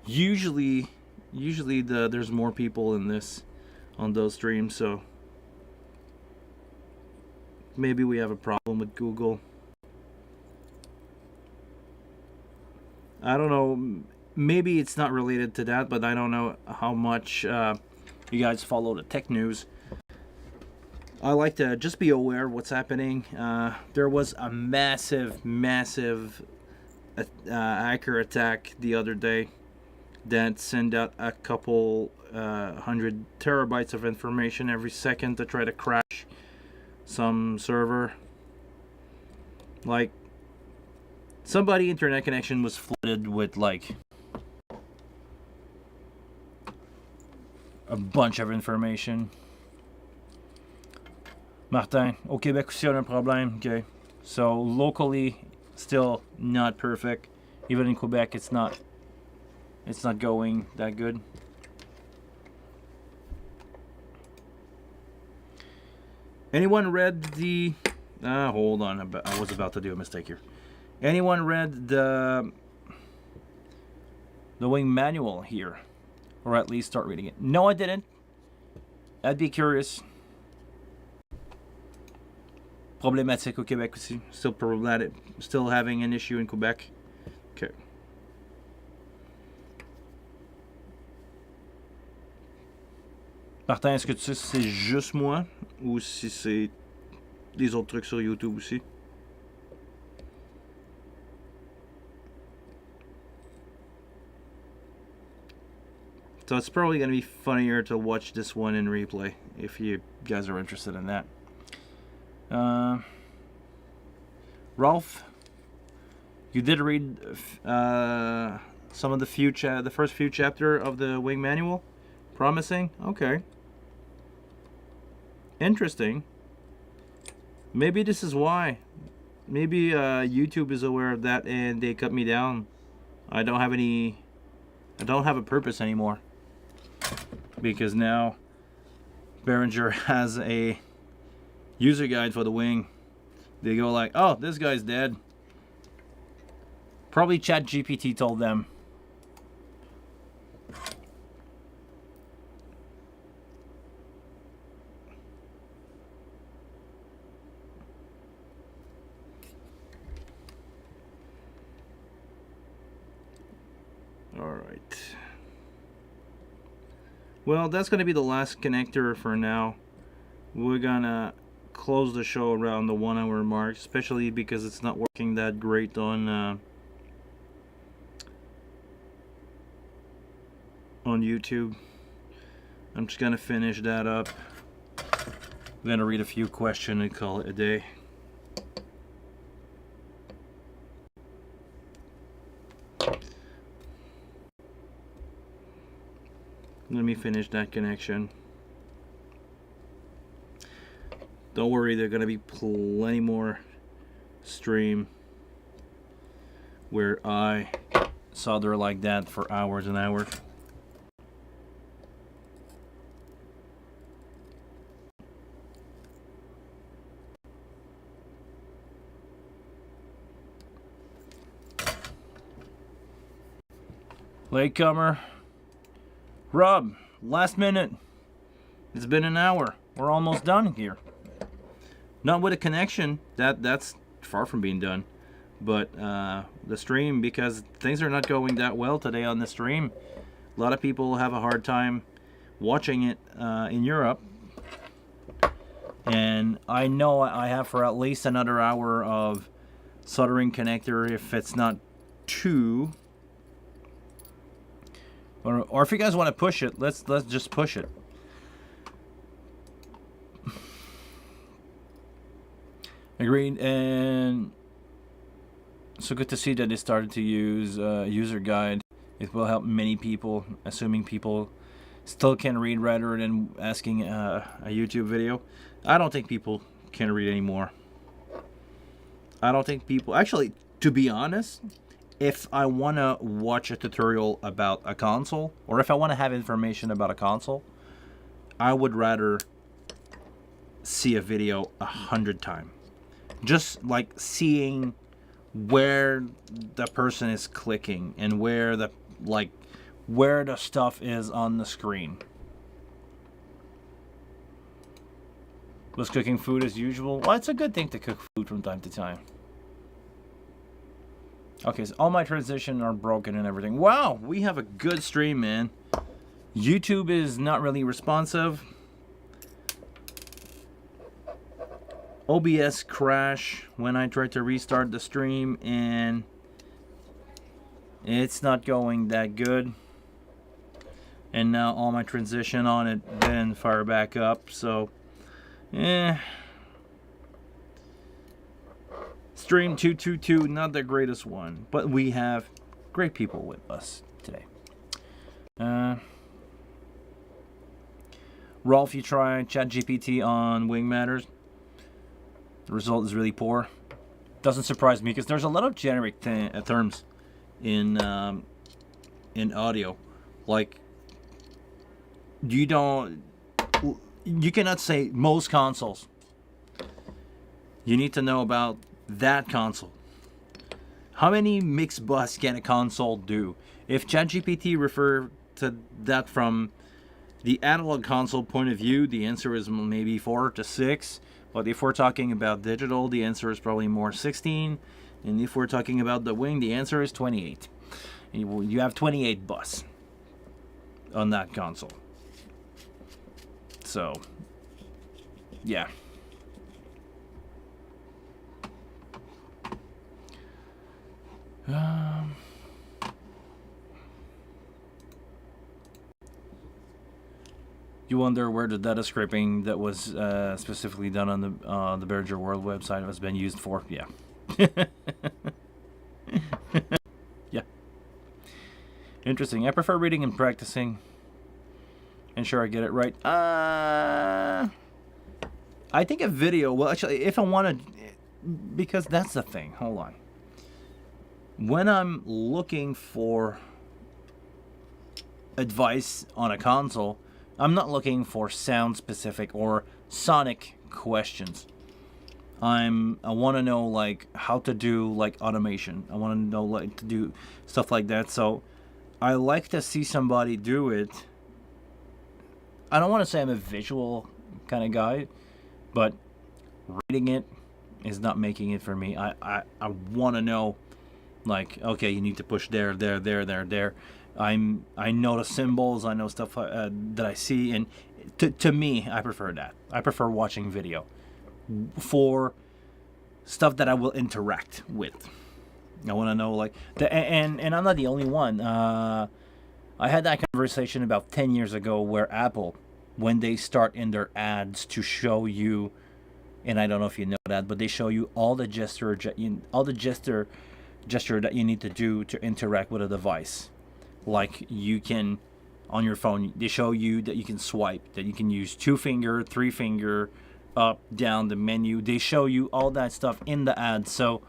usually there's more people in this on those streams, so maybe we have a problem with Google. I don't know. Maybe it's not related to that, but I don't know how much you guys follow the tech news. I like to just be aware of what's happening. There was a massive hacker attack the other day that sent out a couple 100 terabytes of information every second to try to crash some server. Like, somebody internet connection was flooded with like a bunch of information. Martin, au Québec aussi on a un problème. Okay, so locally, still not perfect. Even in Quebec, it's not going that good. Anyone read the? Hold on, I was about to do a mistake here. Anyone read the wing manual here, or at least start reading it? No, I didn't. I'd be curious. Problématique au Québec aussi. Still problematic. Still having an issue in Quebec. Okay. Martin, est-ce que tu sais si c'est juste moi ou si c'est des autres trucs sur YouTube aussi? So it's probably going to be funnier to watch this one in replay if you guys are interested in that. Ralph, you did read some of the first few chapter of the Wing Manual? Promising? Okay. Interesting. Maybe this is why. Maybe YouTube is aware of that and they cut me down. I don't have a purpose anymore. Because now Behringer has a user guide for the Wing. They go like, oh, this guy's dead. Probably ChatGPT told them. Alright. Well, that's going to be the last connector for now. We're going to close the show around the 1 hour mark, especially because it's not working that great on YouTube. I'm just going to finish that up. I'm going to read a few questions and call it a day. Let me finish that connection. Don't worry, there's gonna be plenty more stream where I solder like that for hours and hours. Latecomer. Rob, last minute. It's been an hour. We're almost done here. Not with a connection. That's far from being done. But the stream, because things are not going that well today on the stream. A lot of people have a hard time watching it in Europe. And I know I have for at least another hour of soldering connector if it's not two. Or if you guys want to push it, let's just push it. Agreed. And so good to see that they started to use user guide. It will help many people, assuming people still can read rather than asking a YouTube video. I don't think people can read anymore. I don't think people actually, to be honest, if I want to watch a tutorial about a console, or if I want to have information about a console, I would rather see a video 100 times. Just like seeing where the person is clicking and where the stuff is on the screen. Was cooking food as usual? Well, it's a good thing to cook food from time to time. Okay, so all my transitions are broken and everything. Wow, we have a good stream, man. YouTube is not really responsive. OBS crash when I tried to restart the stream, and it's not going that good. And now all my transition on it didn't fire back up, so Stream 222, not the greatest one, but we have great people with us today. Rolf, you try ChatGPT on Wing Matters. The result is really poor. Doesn't surprise me because there's a lot of generic terms in audio. Like, you cannot say most consoles. You need to know about that console. How many mix bus can a console do? If ChatGPT refer to that from the analog console point of view, the answer is maybe 4 to 6. But if we're talking about digital, the answer is probably more 16. And if we're talking about the Wing, the answer is 28. You have 28 bus on that console. So, yeah. You wonder where the data scraping that was specifically done on the Berger World website has been used for? Yeah. Yeah. Interesting. I prefer reading and practicing. Ensure I get it right. I think a video. Well, actually, if I wanted, because that's the thing. Hold on. When I'm looking for advice on a console, I'm not looking for sound specific or sonic questions. I want to know like how to do like automation. I want to know like to do stuff like that. So I like to see somebody do it. I don't want to say I'm a visual kind of guy, but reading it is not making it for me. I want to know like, okay, you need to push there. I know the symbols. I know stuff that I see, and to me, I prefer that. I prefer watching video for stuff that I will interact with. I want to know like and I'm not the only one. I had that conversation about 10 years ago where Apple, when they start in their ads to show you, and I don't know if you know that, but they show you all the gesture that you need to do to interact with a device. Like you can, on your phone, they show you that you can swipe, that you can use 2 finger, 3 finger, up, down the menu. They show you all that stuff in the ad. So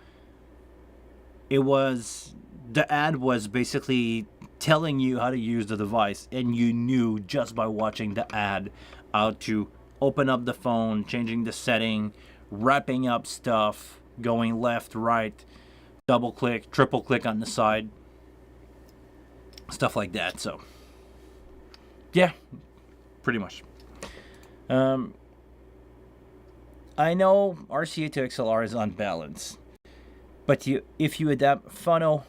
the ad was basically telling you how to use the device, and you knew just by watching the ad how to open up the phone, changing the setting, wrapping up stuff, going left, right, double click, triple click on the side, stuff like that. So yeah, pretty much. I know RCA to XLR is unbalanced, but if you adapt phono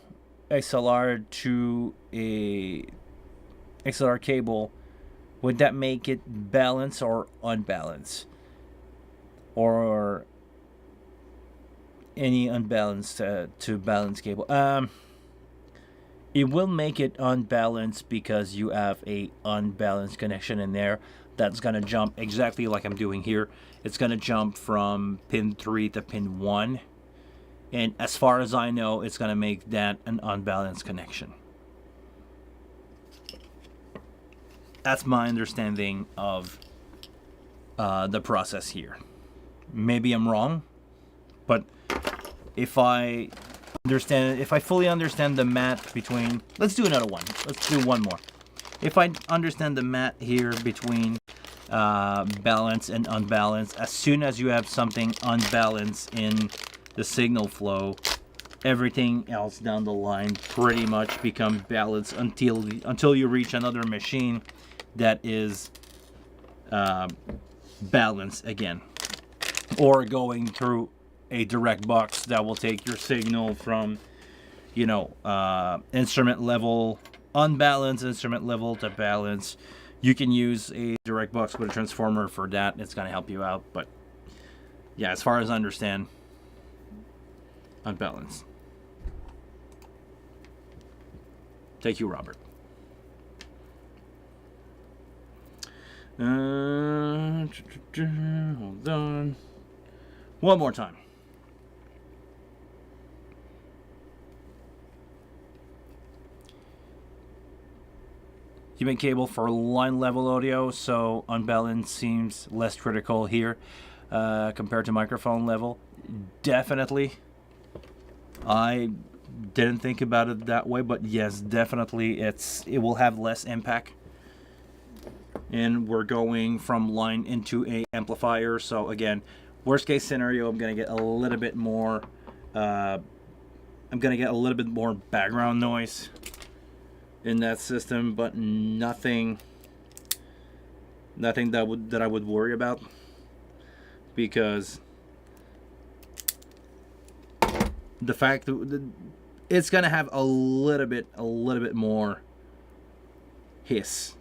XLR to a XLR cable, would that make it balanced or unbalanced, or any unbalanced to balanced cable? It will make it unbalanced because you have a unbalanced connection in there that's gonna jump exactly like I'm doing here. It's gonna jump from pin 3 to pin 1, and as far as I know, it's gonna make that an unbalanced connection. That's my understanding of the process here. Maybe I'm wrong, but if I fully understand the math between, let's do another one. Let's do one more. If I understand the math here between balance and unbalanced, as soon as you have something unbalanced in the signal flow, everything else down the line pretty much becomes balanced until you reach another machine that is balanced again, or going through a direct box that will take your signal from, instrument level unbalanced, instrument level to balance. You can use a direct box with a transformer for that. It's going to help you out. But yeah, as far as I understand, unbalanced. Thank you, Robert. Hold on. One more time. USB cable for line level audio, so unbalanced seems less critical here compared to microphone level. Definitely. I didn't think about it that way, but yes, definitely it will have less impact. And we're going from line into a amplifier, so again, worst case scenario, I'm gonna get a little bit more background noise in that system, but nothing that I would worry about, because the fact that it's gonna have a little bit more hiss.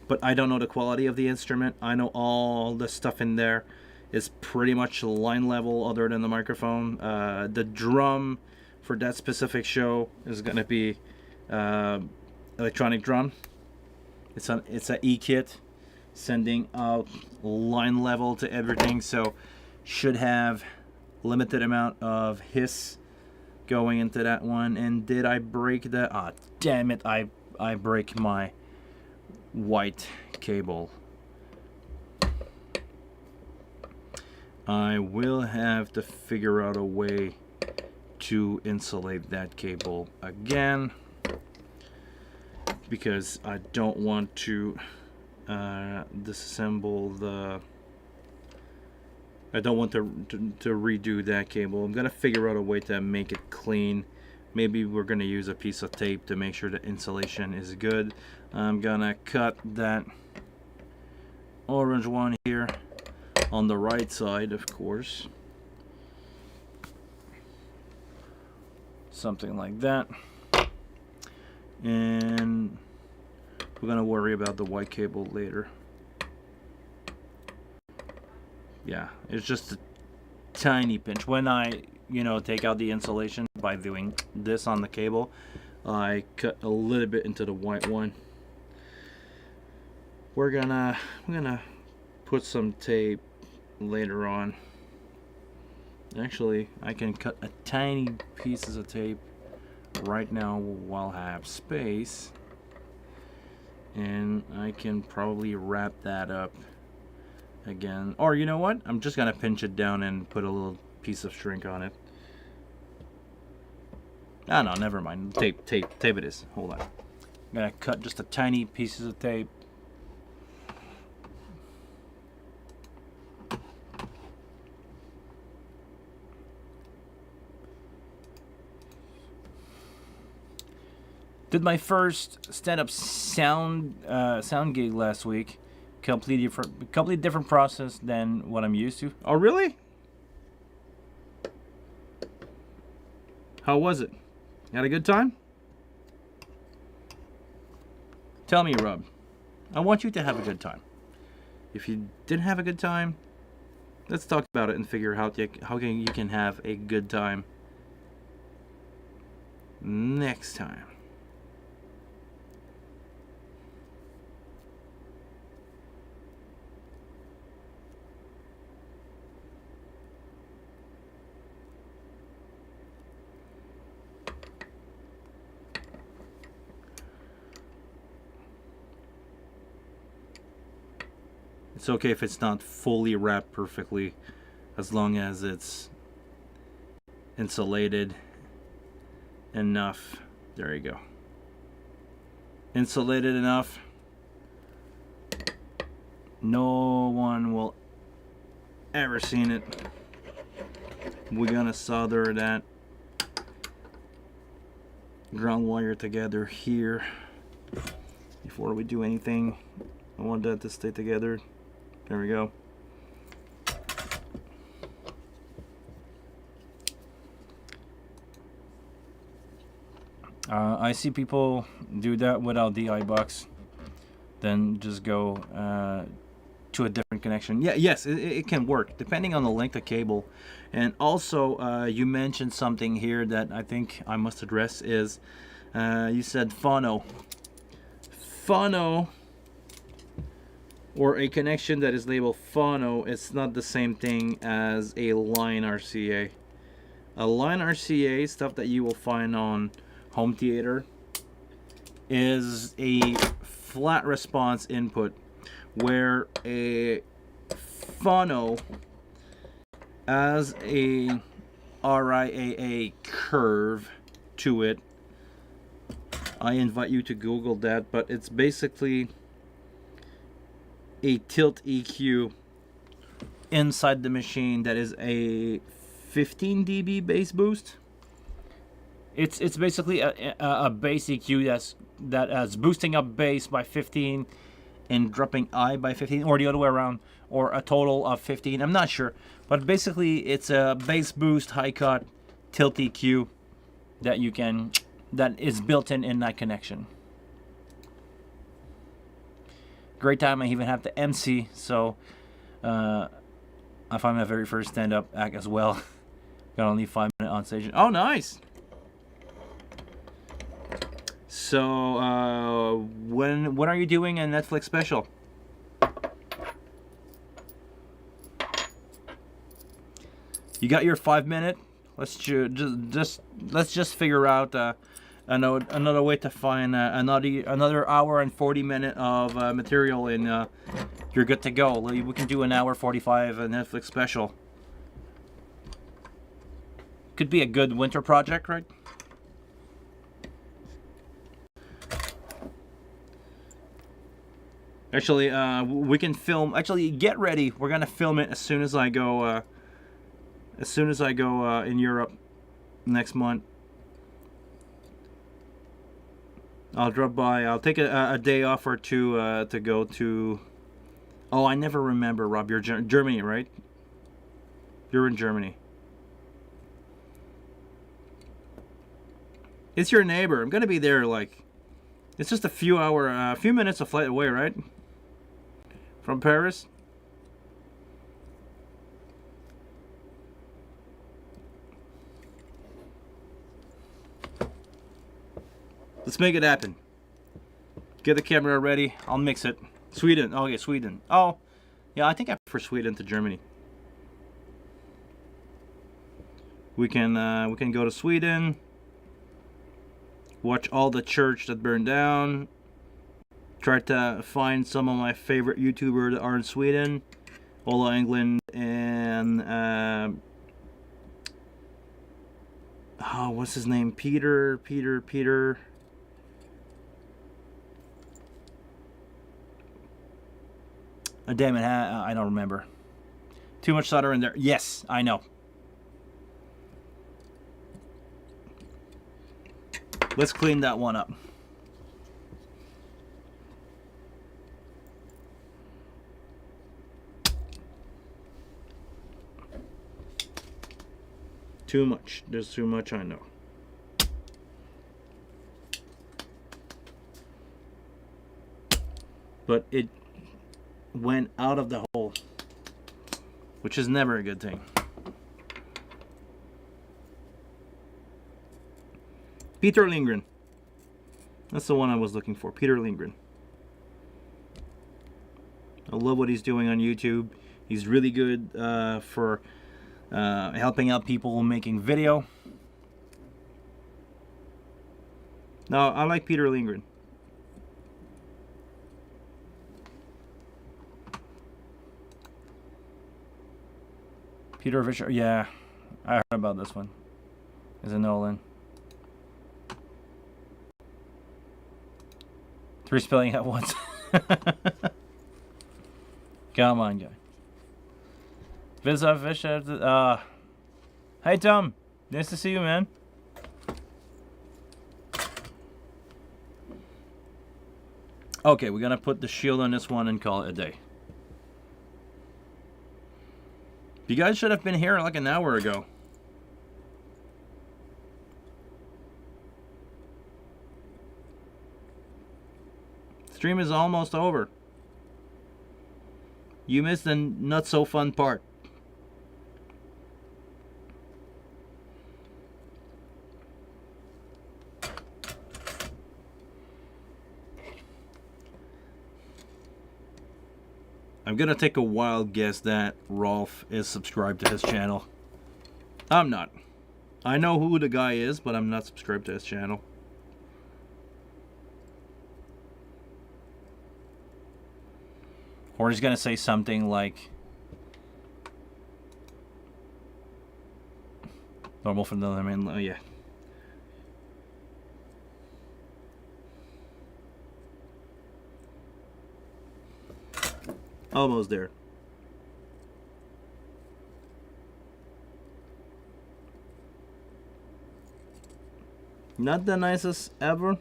But I don't know the quality of the instrument. I know all the stuff in there is pretty much line level other than the microphone. The drum for that specific show is going to be electronic drum. It's a E-kit sending out line level to everything, so should have limited amount of hiss going into that one. And did I break that? Ah, damn it, I break my white cable. I will have to figure out a way to insulate that cable again, because I don't want to disassemble the I don't want to redo that cable. I'm gonna figure out a way to make it clean. Maybe we're gonna use a piece of tape to make sure the insulation is good. I'm gonna cut that orange one here on the right side, of course. Something like that. And we're gonna worry about the white cable later. Yeah, it's just a tiny pinch. When I, take out the insulation by doing this on the cable, I cut a little bit into the white one. We're gonna put some tape later on. Actually, I can cut a tiny pieces of tape right now while I have space, and I can probably wrap that up again. Or you know what? I'm just gonna pinch it down and put a little piece of shrink on it. Ah, no, never mind. Tape it is. Hold on. I'm gonna cut just a tiny pieces of tape. Did my first stand-up sound gig last week. Completely different process than what I'm used to. Oh, really? How was it? You had a good time? Tell me, Rob. I want you to have a good time. If you didn't have a good time, let's talk about it and figure out how you can have a good time next time. It's okay if it's not fully wrapped perfectly, as long as it's insulated enough. There you go. Insulated enough. No one will ever seen it. We're gonna solder that ground wire together here before we do anything. I want that to stay together. There we go. I see people do that without the iBox, then just go to a different connection. Yes, it can work depending on the length of cable. And also, you mentioned something here that I think I must address is you said phono. Phono, or a connection that is labeled phono, it's not the same thing as a line RCA. A line RCA, stuff that you will find on home theater, is a flat response input where a phono has a RIAA curve to it. I invite you to Google that, but it's basically a tilt EQ inside the machine that is a 15 dB bass boost. It's basically a bass EQ that's boosting up bass by 15 and dropping I by 15, or the other way around, or a total of 15. I'm not sure, but basically it's a bass boost high cut tilt EQ that is built in that connection. Great time. I even have to MC, so I find my very first stand-up act as well. Got only 5 minutes on stage. Oh, nice. So when are you doing a Netflix special? You got your 5 minute. Let's just figure out another way to find another hour and 40 minutes of material, and you're good to go. We can do an hour 45 Netflix special. Could be a good winter project, right? Actually, we can film. Actually, get ready. We're gonna film it as soon as I go. In Europe next month. I'll drop by. I'll take a day off or two to go to. Oh, I never remember, Rob. You're Germany, right? You're in Germany. It's your neighbor. I'm gonna be there. Like, it's just a few minutes of flight away, right? From Paris. Let's make it happen. Get the camera ready. I'll mix it. Sweden. Oh yeah, Sweden. Oh, yeah. I think I prefer Sweden to Germany. We can go to Sweden. Watch all the church that burned down. Try to find some of my favorite YouTubers that are in Sweden. Ola England and oh, what's his name? Peter. Damn it, I don't remember. Too much solder in there. Yes, I know. Let's clean that one up. Too much. There's too much, I know. But it went out of the hole, which is never a good thing. Peter Lindgren. That's the one I was looking for. Peter Lindgren. I love what he's doing on YouTube. He's really good for helping out people making video. No, I like Peter Lindgren. Peter Fisher, yeah, I heard about this one. Is it Nolan? 3 spelling at once. Come on, guy. Visa Fisher. Hey, Tom. Nice to see you, man. Okay, we're gonna put the shield on this one and call it a day. You guys should have been here like an hour ago. Stream is almost over. You missed the not so fun part. I'm gonna take a wild guess that Rolf is subscribed to his channel. I'm not. I know who the guy is, but I'm not subscribed to his channel. Or he's gonna say something like normal for the other man. Oh yeah. Almost there. Not the nicest ever.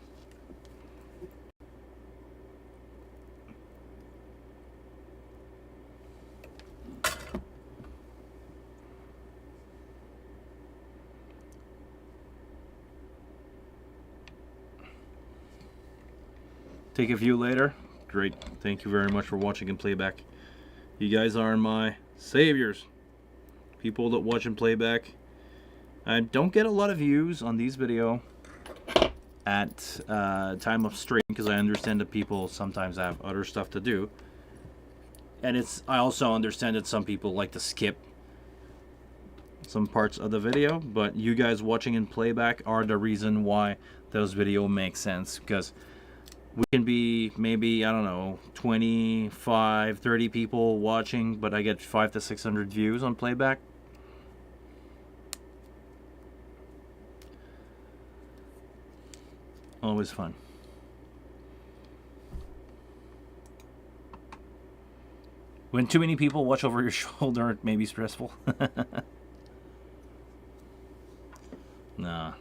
Take a view later. Great. Thank you very much for watching in playback. You guys are my saviors. People that watch in playback. I don't get a lot of views on these videos at time of stream because I understand that people sometimes have other stuff to do. And I also understand that some people like to skip some parts of the video, but you guys watching in playback are the reason why those videos make sense, because we can be maybe, I don't know, 25, 30 people watching, but I get 500 to 600 views on playback. Always fun. When too many people watch over your shoulder, it may be stressful. Nah.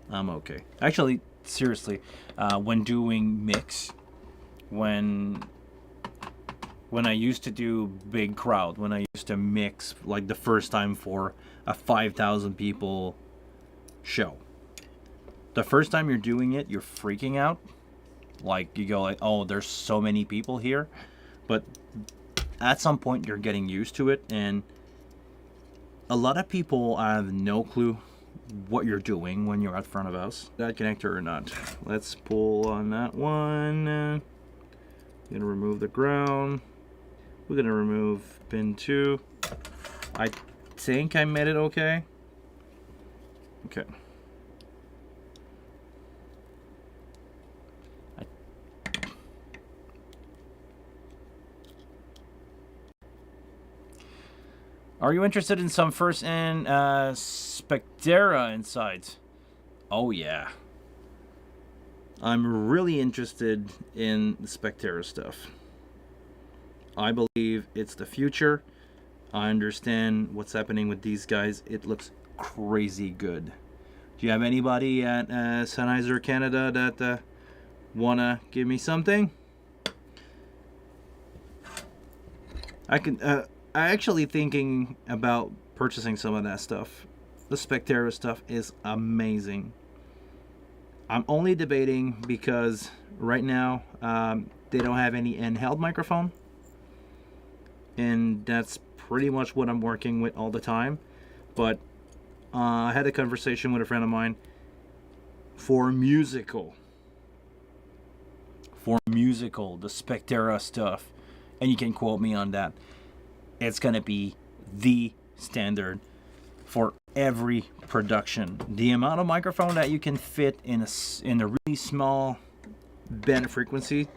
I'm okay. Actually, seriously, when doing mix, when I used to do big crowd, when I used to mix like the first time for a 5,000 people show, the first time you're doing it, you're freaking out. Like, you go like, oh, there's so many people here. But at some point you're getting used to it, and a lot of people have no clue what you're doing when you're out front of us. That connector or not. Let's pull on that one. We're gonna remove the ground. We're gonna remove pin 2. I think I made it okay. Okay. Are you interested in some first and Spectera insights? Oh yeah. I'm really interested in the Spectera stuff. I believe it's the future. I understand what's happening with these guys. It looks crazy good. Do you have anybody at Sennheiser Canada that wanna give me something? I actually thinking about purchasing some of that stuff. The Spectera stuff is amazing. I'm only debating because right now they don't have any handheld microphone, and that's pretty much what I'm working with all the time. But I had a conversation with a friend of mine for musical, the Spectera stuff, and you can quote me on that. It's gonna be the standard for every production. The amount of microphone that you can fit in a really small band frequency,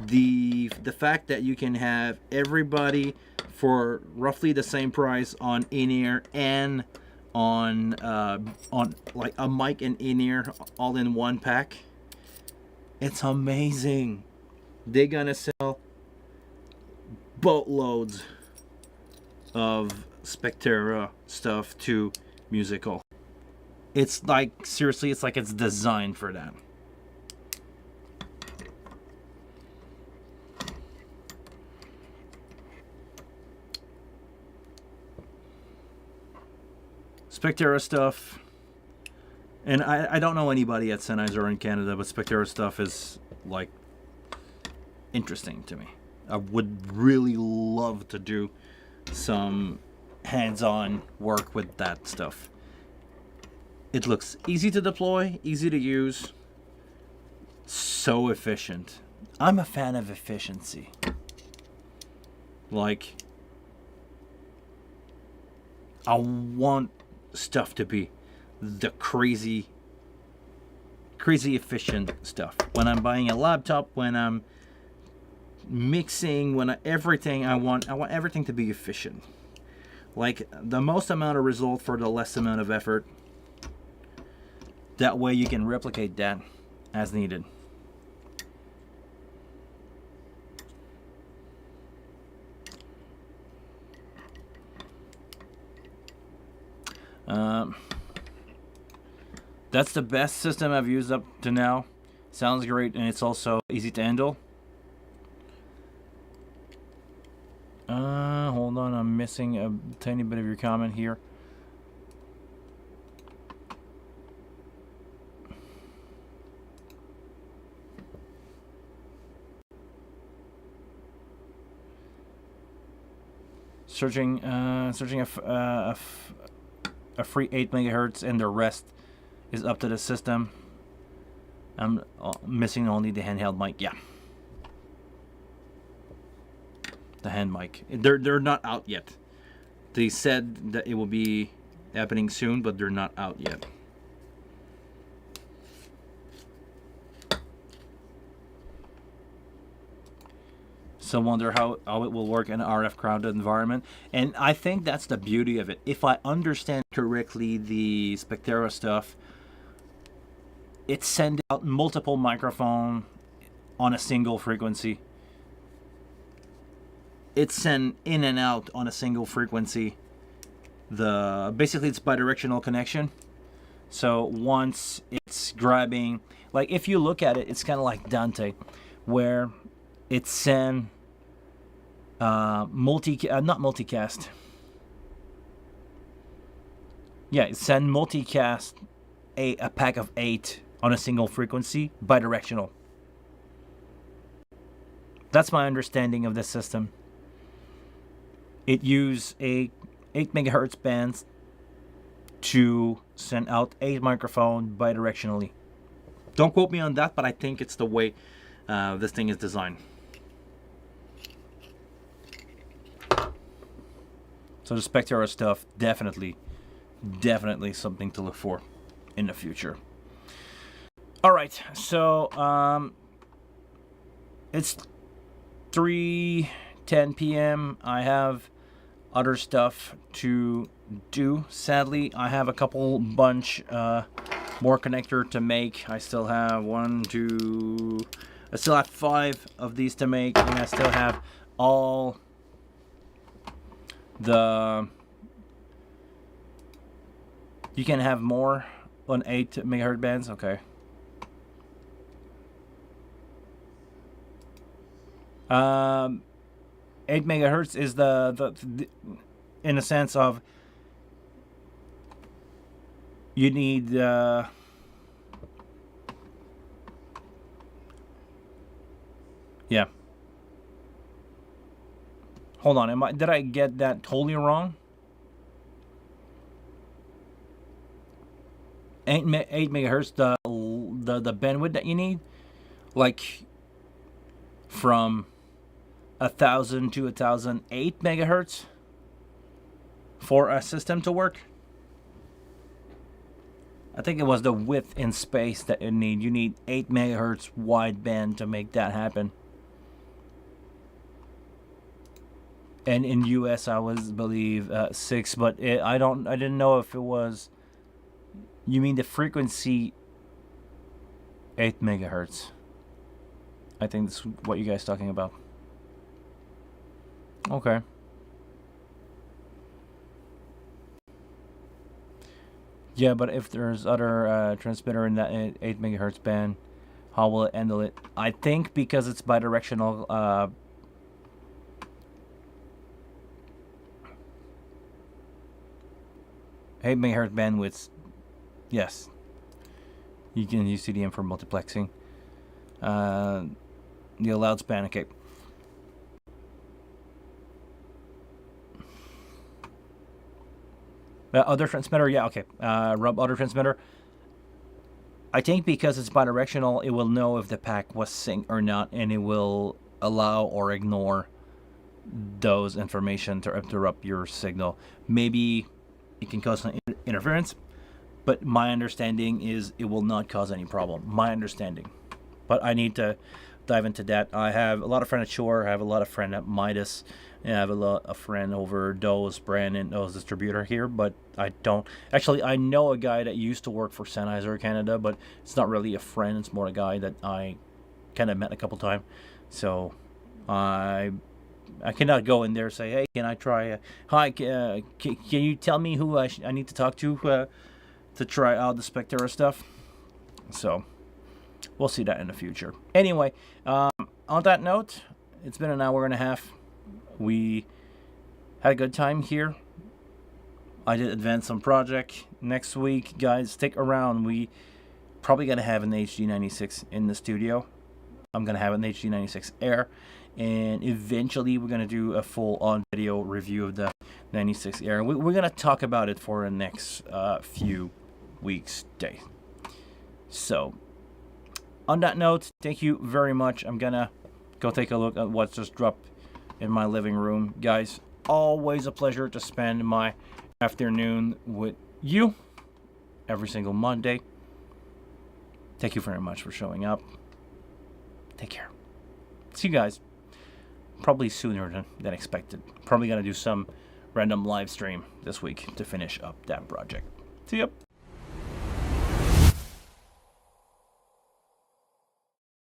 the fact that you can have everybody for roughly the same price on in-ear and on like a mic and in-ear all in one pack. It's amazing. They're gonna sell boatloads of Spectera stuff to musical. It's like, seriously, it's like it's designed for that. Spectera stuff, and I don't know anybody at Sennheiser in Canada, but Spectera stuff is like interesting to me. I would really love to do some hands-on work with that stuff. It looks easy to deploy, easy to use, so efficient. I'm a fan of efficiency. Like, I want stuff to be the crazy efficient stuff. When I'm buying a laptop, when I'm mixing, everything I want everything to be efficient. Like the most amount of result for the less amount of effort. That way you can replicate that as needed. That's the best system I've used up to now. Sounds great, and it's also easy to handle. Hold on, I'm missing a tiny bit of your comment here. Searching a free 8 megahertz, and the rest is up to the system. I'm missing only the handheld mic. Yeah, the hand mic. They're not out yet. They said that it will be happening soon, but they're not out yet. So wonder how it will work in an RF crowded environment. And I think that's the beauty of it. If I understand correctly the Spectera stuff, it sends out multiple microphones on a single frequency. It's sent in and out on a single frequency. Basically it's bidirectional connection. So once it's grabbing, like if you look at it, it's kind of like Dante, where it's send not multicast. Yeah, it send multicast a pack of 8 on a single frequency, bidirectional. That's my understanding of this system. It uses a 8 megahertz bands to send out 8 microphone bidirectionally. Don't quote me on that, but I think it's the way this thing is designed. So the Spectera stuff, definitely something to look for in the future. All right, so it's 3:10 p.m. I have other stuff to do. Sadly, I have a couple bunch more connector to make. I still have I still have 5 of these to make, and I still have all the. You can have more on 8 megahertz bands. Okay. 8 megahertz is the in a sense of you need yeah. Hold on, did I get that totally wrong? 8 megahertz, the bandwidth that you need, like from 1,000 to 1,008 megahertz for a system to work. I think it was the width in space that you need. You need 8 megahertz wideband to make that happen. And in US, I believe 6, but I didn't know if it was. You mean the frequency 8 megahertz? I think that's what you guys talking about. Okay. Yeah, but if there's other transmitter in that 8 megahertz band, how will it handle it? I think because it's bidirectional. 8 megahertz bandwidth. Yes. You can use CDM for multiplexing. The allowed span, okay. Other transmitter, yeah, okay. Rub other transmitter. I think because it's bidirectional, it will know if the pack was synced or not, and it will allow or ignore those information to interrupt your signal. Maybe it can cause some interference, but my understanding is it will not cause any problem. My understanding. But I need to dive into that. I have a lot of friends at Shure. I have a lot of friends at Midas. And I have a friend over Doe's Brandon, Doe's distributor here, but I don't. Actually, I know a guy that used to work for Sennheiser Canada, but it's not really a friend. It's more a guy that I kind of met a couple times. So I cannot go in there and say, hey, can I try? Hi, can you tell me who I need to talk to try out the Spectra stuff? So we'll see that in the future. Anyway, on that note, it's been an hour and a half. We had a good time here. I did advance some project. Next week, guys, stick around. We probably going to have an HD96 in the studio. I'm going to have an HD96 Air. And eventually, we're going to do a full-on video review of the 96 Air. We're going to talk about it for the next few weeks, days. So, on that note, thank you very much. I'm going to go take a look at what's just dropped in my living room. Guys, always a pleasure to spend my afternoon with you every single Monday. Thank you very much for showing up. Take care. See you guys probably sooner than expected. Probably going to do some random live stream this week to finish up that project. See ya.